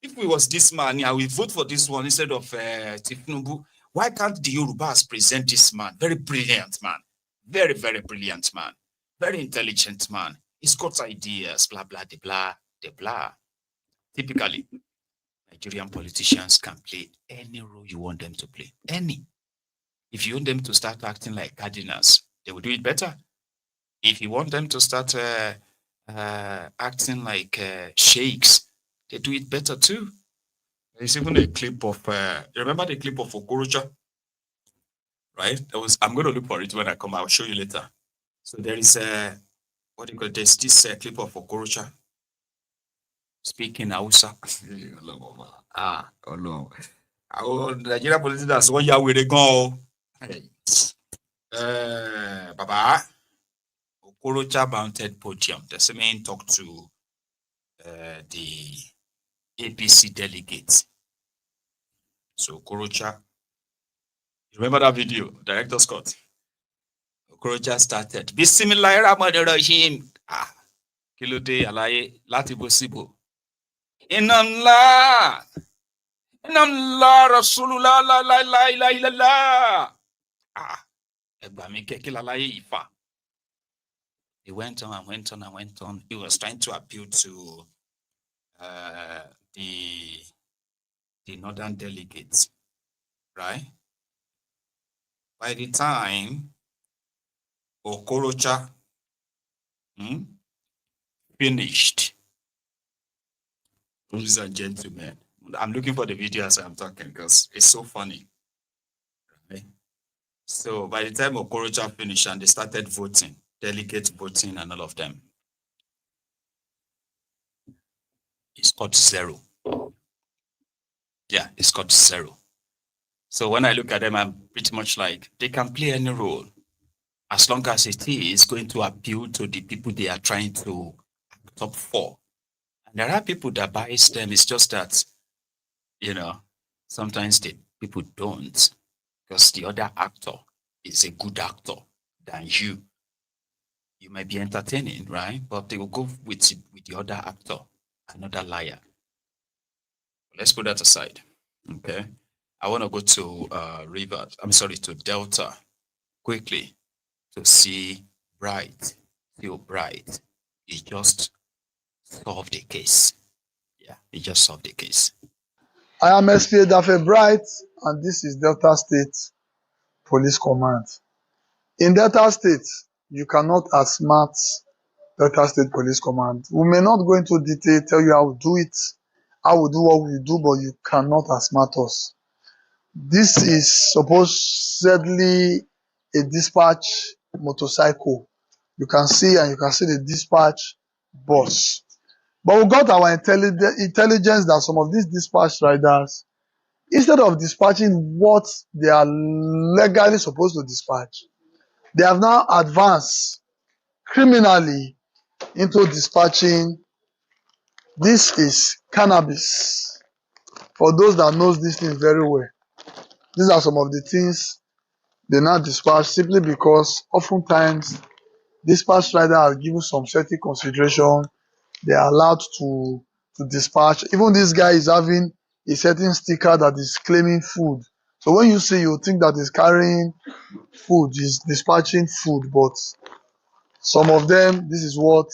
If we was this man, I will vote for this one instead of Tifnubu. Why can't the Yorubas present this man? Very brilliant man. Very, very brilliant man. Very intelligent man. He's got ideas, blah, blah, de blah, de blah. Typically, Nigerian politicians can play any role you want them to play. Any. If you want them to start acting like cardinals, they will do it better. If you want them to start acting like sheikhs, they do it better too. There's even a clip of, remember the clip of Okorocha? Right? I'm going to look for it when I come. I'll show you later. So there is there's this clip of Okorocha speaking Hausa. Oh no. Nigerian politicians, one year we go. Baba, Okorocha mounted podium. The same talked to the APC delegates. So Okorocha, you remember that video, Director Scott? Okorocha started. Bismillahirrahmanirrahim. Kilode alaye lati bosibo. Inamla Rasulullah la ilaha illallah. Egbami keke lalaye ifa. He went on and went on and went on. He was trying to appeal to the northern delegates, right? By the time Okorocha finished, ladies and gentlemen, I'm looking for the video as I'm talking because it's so funny. Right? So by the time Okorocha finished and they started voting, delegate voting and all of them, it's got 0. Yeah, it's got 0. So when I look at them, I'm pretty much like, they can play any role as long as it is going to appeal to the people they are trying to act up for. And there are people that bias them. It's just that, sometimes the people don't, because the other actor is a good actor than you. You might be entertaining, right? But they will go with the other actor, another liar. Let's put that aside. Okay. I want to go to to Delta quickly to see Bright. Feel Bright. He just solved the case. Yeah, he just solved the case. I am SP Dafe Bright, and this is Delta State Police Command. In Delta State, you cannot outsmart Delta State Police Command. We may not go into detail, tell you how we do it, how we do what we do, but you cannot outsmart us. This is supposedly a dispatch motorcycle You can see, and you can see the dispatch bus. But we got our intelligence that some of these dispatch riders, instead of dispatching what they are legally supposed to dispatch, they have now advanced criminally into dispatching. This is cannabis. For those that knows these things very well, these are some of the things they now dispatch simply because oftentimes dispatch rider are given some certain consideration. They are allowed to dispatch. Even this guy is having a certain sticker that is claiming food. So when you see, you think that he's carrying food, he's dispatching food, but some of them, this is what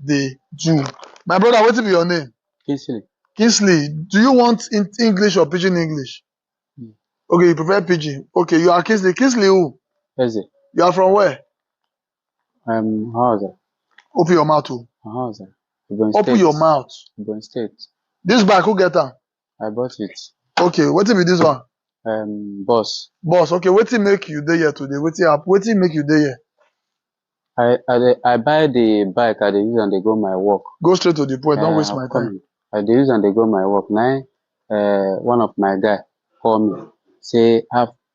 they do. My brother, what will be your name? Kingsley. Kingsley, do you want in English or Pidgin English? Okay, you prefer Pidgin. Okay, you are Kingsley. Kingsley who? Yes, sir. You are from where? Hausa. Open your mouth too. Hausa. Open your mouth. Open State. This bag, who get am? I bought it. Okay, what be this one? Boss. Boss, okay, wetin make you dey here today? Wetin make you dey here? I buy the bike, I dey use and they go my work. Go straight to the point, don't waste my time. I dey use and they go my work. Now, one of my guy call me, say,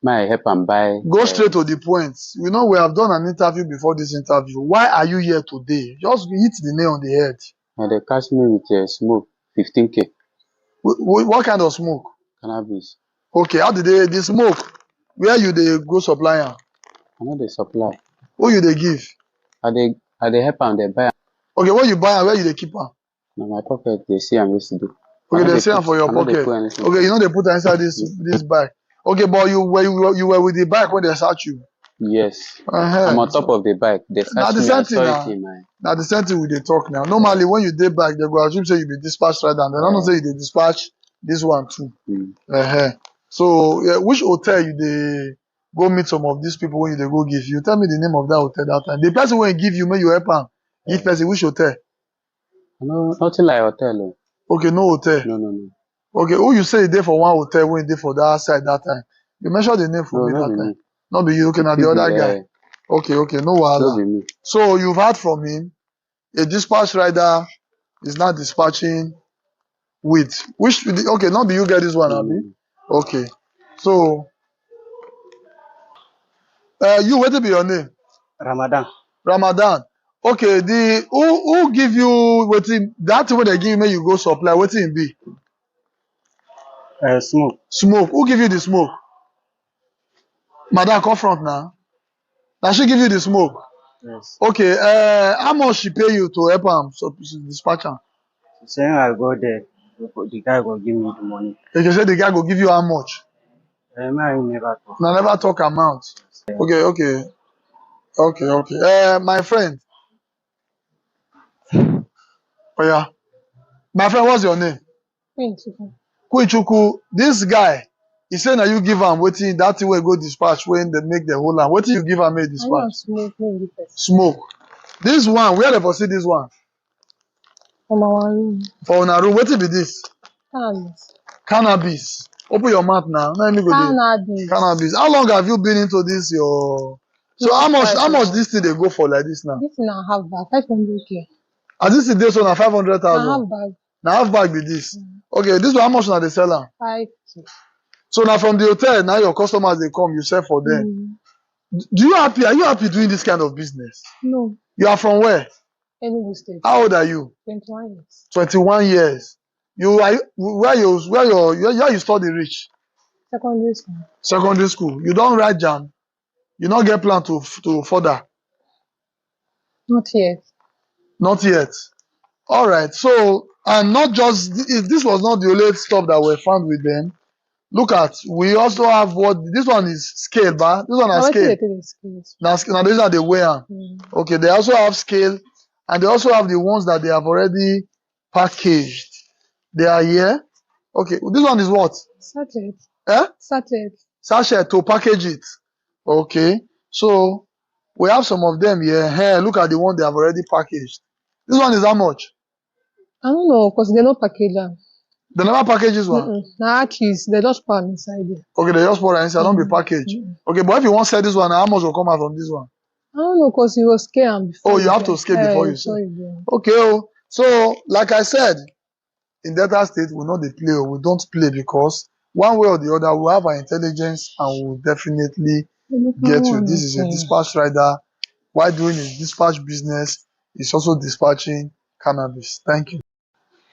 may I help and buy. Go straight to the point. You know, we have done an interview before this interview. Why are you here today? Just hit the nail on the head. And they catch me with smoke, 15K. What kind of smoke? Cannabis. Okay, how did the smoke? Where you dey go supply am? I know they supply. Who you dey give? I dey help am, they buy am. Okay, when you buy am, where you dey keep am? Na my pocket, they see am yesterday. Okay, they see am for your pocket. Okay, you know they put am inside this bag. Okay, but you were with the bike when they search you. Yes. I'm on top of the bike. They search me. I saw it in my. Now the same thing we dey talk now. Normally, when you dey back, they go assume say you be dispatch rider, and they don't say you dey dispatch this one too. So, yeah, which hotel you dey go meet some of these people when you dey go give? You tell me the name of that hotel that time. The person when give you, may you help am. Give person which hotel? No, nothing like hotel. Okay, no hotel. No. Okay, who you say you dey for one hotel when you dey for that side that time? You mention the name for me that time. Not be you. Okay, now the other guy. Okay, no wahala. So you've heard from him. A dispatch rider is not dispatching with which. Okay, not be you get this one, Abi. Okay, so you what be your name? Ramadan. Ramadan. Okay, who give you wetin that thing wey they give you make you go supply wetin e be? Smoke. Smoke. Who give you the smoke? Madam, come front now. Now she give you the smoke. Yes. Okay. How much she pay you to help am dispatch am? Saying I go there, the guy go give me the money. Okay, say the guy go give you how much? I never talk. Now never talk amount. Okay. My friend. Oh yeah. My friend, what's your name? Kuichuku. This guy, he say na you give am wetin that thing wey go dispatch when they make the whole land. Wetin you give am make dispatch? Smoke. This one, where they for see this one? For our room. For una room. Wetin be this? Cannabis. Open your mouth now. Cannabis. How long have you been into this? So how much this thing they go for like this now? This thing I have bag 500K. And this is this one at 500,000. I have bag. Now half bag with this. Okay, this one how much now they sell am? 5K. So now from the hotel, now your customers they come, you sell for them. Do you happy? Are you happy doing this kind of business? No. You are from where? Enugu State. How old are you? 21 years. 21 years. Where you study reach? Secondary school. Secondary school. You don't write jam. You don't get plan to further. Not yet. Not yet. All right. So, and not just this was not the only stuff that were found with them. Look at, we also have this one is scale, but this one has scale. Now these are the way. Okay, they also have scale, and they also have the ones that they have already packaged. They are here. Okay, this one is what? Sachet. Sachet to package it. Okay, so we have some of them here. Hey, look at the one they have already packaged. This one is how much? I don't know, because they don't package them. They never package this one? Nah, cheese. They just pour inside there. Okay, they just pour it inside. Don't be packaged. Okay, but if you want to sell this one, how much will come out from this one? I don't know, because he was scared before. Oh, you have to scale before you say. Okay, oh. So, like I said, in Delta State, we know they play, or we don't play, because one way or the other, we have our intelligence and we'll definitely get you. This is a dispatch rider. While doing his dispatch business, he's also dispatching cannabis. Thank you.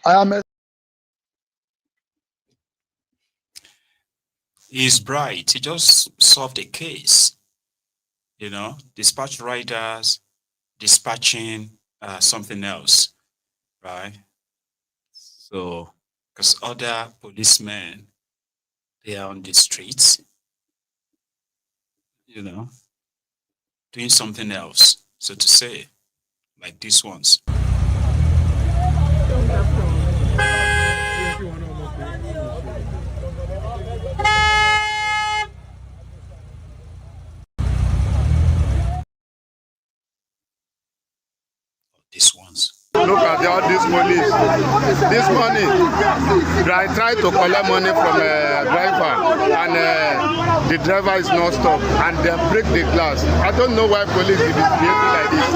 I am. He's bright. He just solved a case. You know, dispatch riders, dispatching something else, right? So, because other policemen, they are on the streets, you know, doing something else, so to say, like these ones. These ones. Look at all these police. This morning, I tried to collect money from a driver, and the driver is not stopped, and they break the glass. I don't know why police is behaving like this.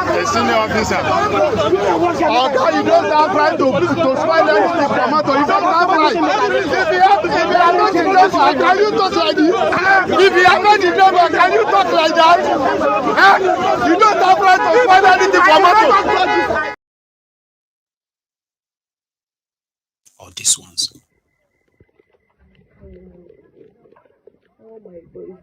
A senior officer. Oh God, you don't have right to spoil anything from out. You don't have right. If you are not the driver, can you talk like this? If you are not the driver, can you talk like that? You don't have right to spoil anything from out. All these ones. Oh my God.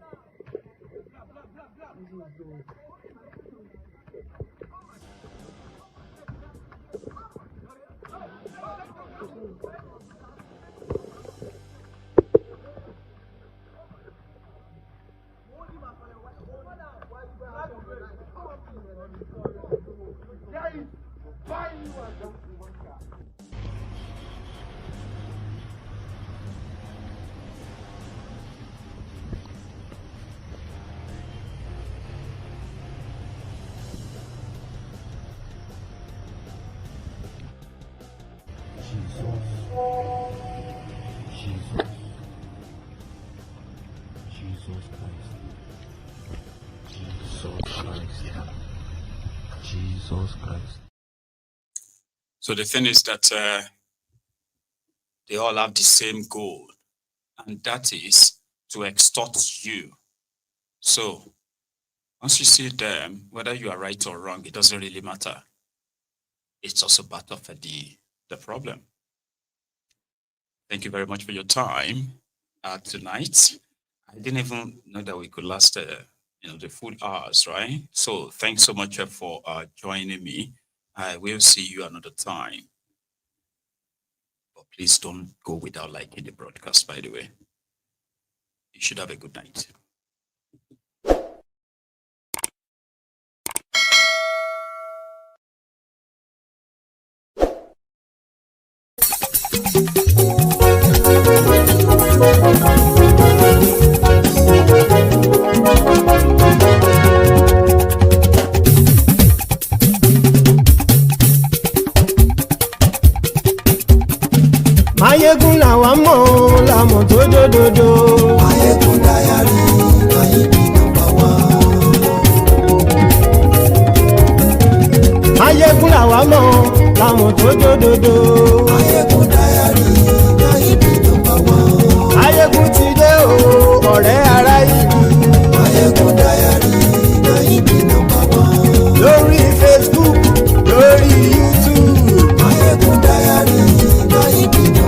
Jesus Christ. So the thing is that they all have the same goal, and that is to extort you. So once you see them, whether you are right or wrong, it doesn't really matter. It's also part of the problem. Thank you very much for your time tonight. I didn't even know that we could last the full hours, right? So thanks so much for joining me. I will see you another time. But please don't go without liking the broadcast, by the way. You should have a good night. Mayegun làwa mọ̀ làmọ̀ tó dòdòdò. Mayegun dayari Nayibi #1. Mayegun làwa mọ̀ làmọ̀ tó dòdòdò. Mayegun dayari Nayibi #1. Mayegun ti dé o ọ̀rẹ́ ara ìlú. Mayegun dayari Nayibi #1. Lórí Facebook, lórí YouTube. Mayegun dayari Nayibi #1.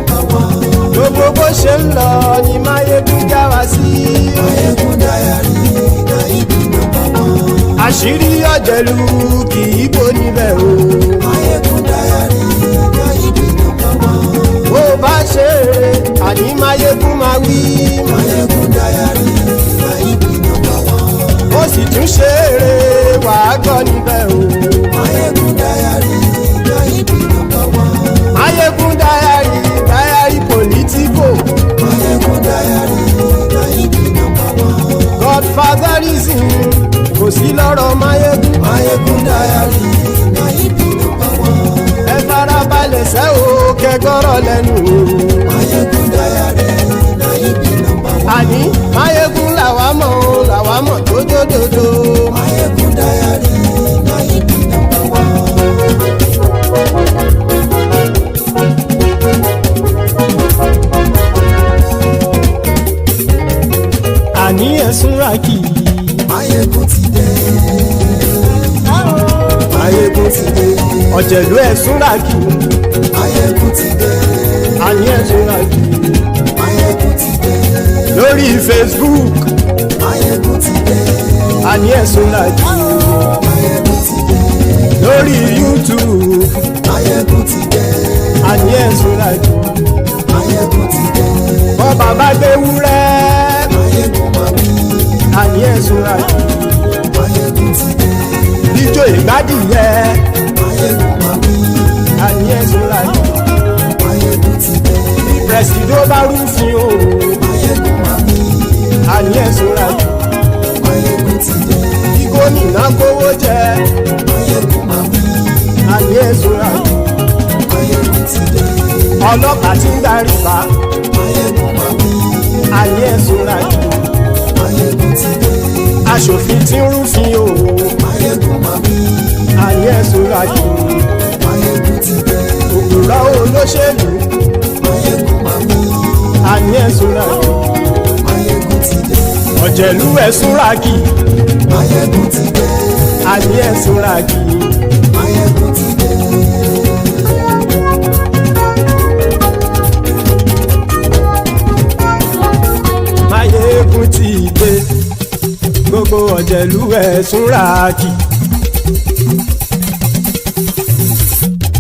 Gbogbo bó ṣe ń lọ ni Mayegun já wa sí. Mayegun dayari Nayibi #1. Àṣírí ọ̀jẹ̀lú kì í bò níbẹ̀ o. Mayegun dayari Nayibi #1. Bó bá ṣe eré àní Mayegun máa wí. Mayegun dayari Nayibi #1. Ó sì tún ṣe eré wàá gbọ́ níbẹ̀ o. Mayegun dayari Nayibi #1. Mayegun dayari political. Mayegun dayari Nayibi #1. Godfatherism kò sí lọ́rọ̀ Mayegun. Mayegun dayari Nayibi #1. Ẹ farabalẹ̀ sẹ́ o kẹgọ́rọ̀ lẹ́nu o. Mayegun dayari Nayibi #1. Àní Mayegun làwa mọ̀ tó dòdò. ọ̀jẹ̀lú ẹ̀sùn ràkì àní ẹ̀sùn ràkì lórí Facebook àní ẹ̀sùn ràkì lórí YouTube àní ẹ̀sùn ràkì bọ́ bàbá gbé wúrẹ́ àní ẹ̀sùn ràkì ijó ìgbádìyẹ àní ẹ̀sùn ràkì pẹ̀sìdó bá rúfin o àní ẹ̀sùn ràkì kí gómìnà kówó jẹ àní ẹ̀sùn ràkì ọlọ́pàá tí ń darí bá àní ẹ̀sùn ràkì aṣòfin tí ń rúfin o àní ẹ̀sùn ràkì òkúrọ̀ olóṣèlú àní ẹ̀sùn ràkì ọ̀jẹ̀lú ẹ̀sùn ràkì àní ẹ̀sùn ràkì. Máyégún ti dé gbogbo ọ̀jẹ̀lú ẹ̀sùn ràkì.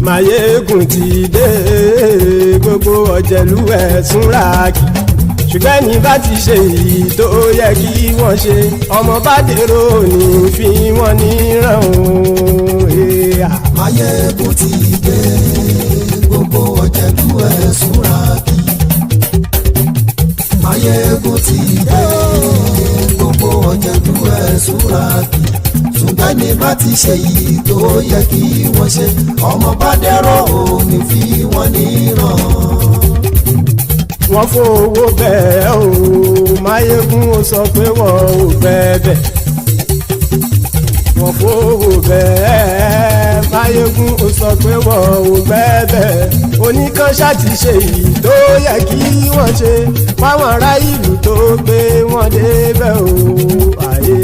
Máyégún ti dé gbogbo ọ̀jẹ̀lú ẹ̀sùn ràkì. Ṣùgbọ́n ní bá ti ṣe èyí tó yẹ kí wọ́n ṣe ọmọ bá dèrò ní fi wọ́n níran o. Máyégún ti dé gbogbo ọ̀jẹ̀lú ẹ̀sùn ràkì. Máyégún ti dé gbogbo ọ̀jẹ̀lú ẹ̀sùn ràkì. Ṣùgbọ́n ní bá ti ṣe èyí tó yẹ kí wọ́n ṣe ọmọ bá dèrò ní fi wọ́n níran. Wọ́n fowó bẹ́ẹ̀ o Máyégún ó sọ pé wọ́n ò bẹ́ẹ̀ wọ́n fowó bẹ́ẹ̀ Máyégún ó sọ pé wọ́n ò bẹ́ẹ̀ oníkan ṣáàtì ṣe èyí tó yẹ kí wọ́n ṣe fáwọn ará ìlú tó gbé wọn débẹ̀ o àyè.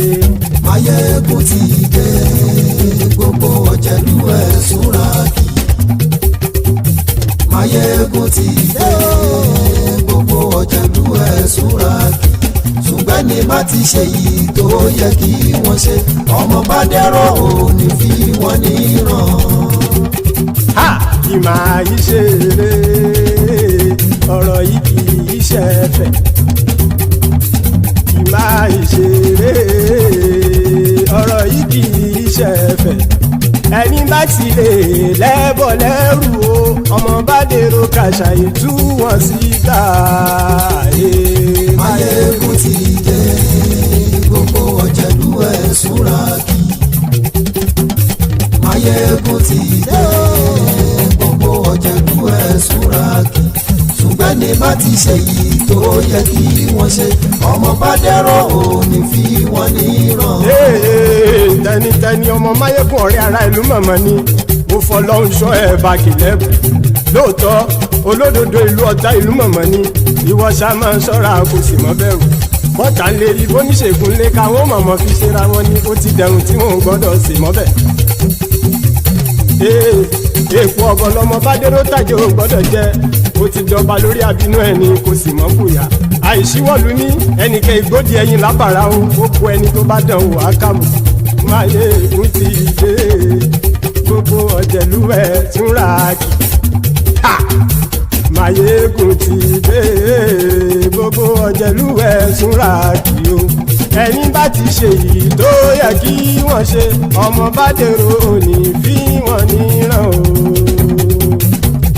Máyégún ti dé gbogbo ọ̀jẹ̀lú ẹ̀sùn ràkì. Máyégún ti dé gbogbo ọ̀jẹ̀lú ẹ̀sùn ràkì. Ṣùgbọ́n ní bá ti ṣe yìí tó yẹ kí wọ́n ṣe ọmọ bá dẹ́rọ̀ ò ní fi wọ́n níran. Kì máa yí ṣe eré ọ̀rọ̀ yìí kì í ṣe ẹ̀fẹ̀. Kì máa yí ṣe eré ọ̀rọ̀ yìí kì í ṣe ẹ̀fẹ̀. Ẹni bá ti lè lẹ́bọ̀ lẹ́rù o ọmọ bá dèrò kàṣàyè tú wọn síta. Máyégún ti dé gbogbo ọ̀jẹ̀lú ẹ̀sùn ràkì. Máyégún ti dé gbogbo ọ̀jẹ̀lú ẹ̀sùn ràkì. Ṣùgbọ́n ní bá ti ṣe yìí tó yẹ kí wọ́n ṣe ọmọ bá dẹ́rọ̀ ò ní fi wọ́n níran. Tẹnitẹni ọmọ Máyégún ọ̀rẹ́ ara ìlú mọ̀mọ́ ni mo fọlọ́run ṣọ́ ẹ̀ bá kìlẹ́bù. Lóòótọ́ olódodo ìlú ọ̀tá ìlú mọ̀mọ́ ni ìwọ ṣá máa ń ṣọ́ra kò sì mọ́ bẹ̀rù. Bọ́tà ń lè rí bóníṣègùn lé káwọn mọ̀mọ́ fi ṣera wọn ni ó ti dẹrùn tí mò ń gbọ́dọ̀ sì mọ́ bẹ̀. Èèpo ọ̀gọ̀ lọmọ bá dérò tàjẹ́ ò gbọ́dọ̀ jẹ́ ó ti jọba lórí àbínú ẹni kò sì mọ́ fòyà. Àìsíwọ́lu ní ẹnìkẹ́ ìgbódì ẹyin lábàrá o ó kó ẹni tó bá dán wò á kàmù. Máyégún ti dé gbogbo ọ̀jẹ̀lú ẹ̀sùn ràkì. Máyégún ti dé gbogbo ọ̀jẹ̀lú ẹ̀sùn ràkì o. Ẹni bá ti ṣe yìí tó yẹ kí wọ́n ṣe ọmọ bá dèrò òní fi wọ́n níran o.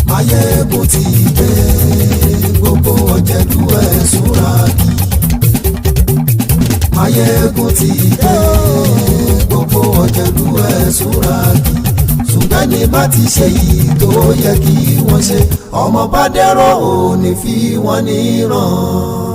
Máyégún ti dé gbogbo ọ̀jẹ̀lú ẹ̀sùn ràkì. Máyégún ti dé gbogbo ọ̀jẹ̀lú ẹ̀sùn ràkì. Ṣùgbọ́n ní bá ti ṣe yìí tó yẹ kí wọ́n ṣe ọmọ bá dẹ́rọ̀ ò ní fi wọ́n níran.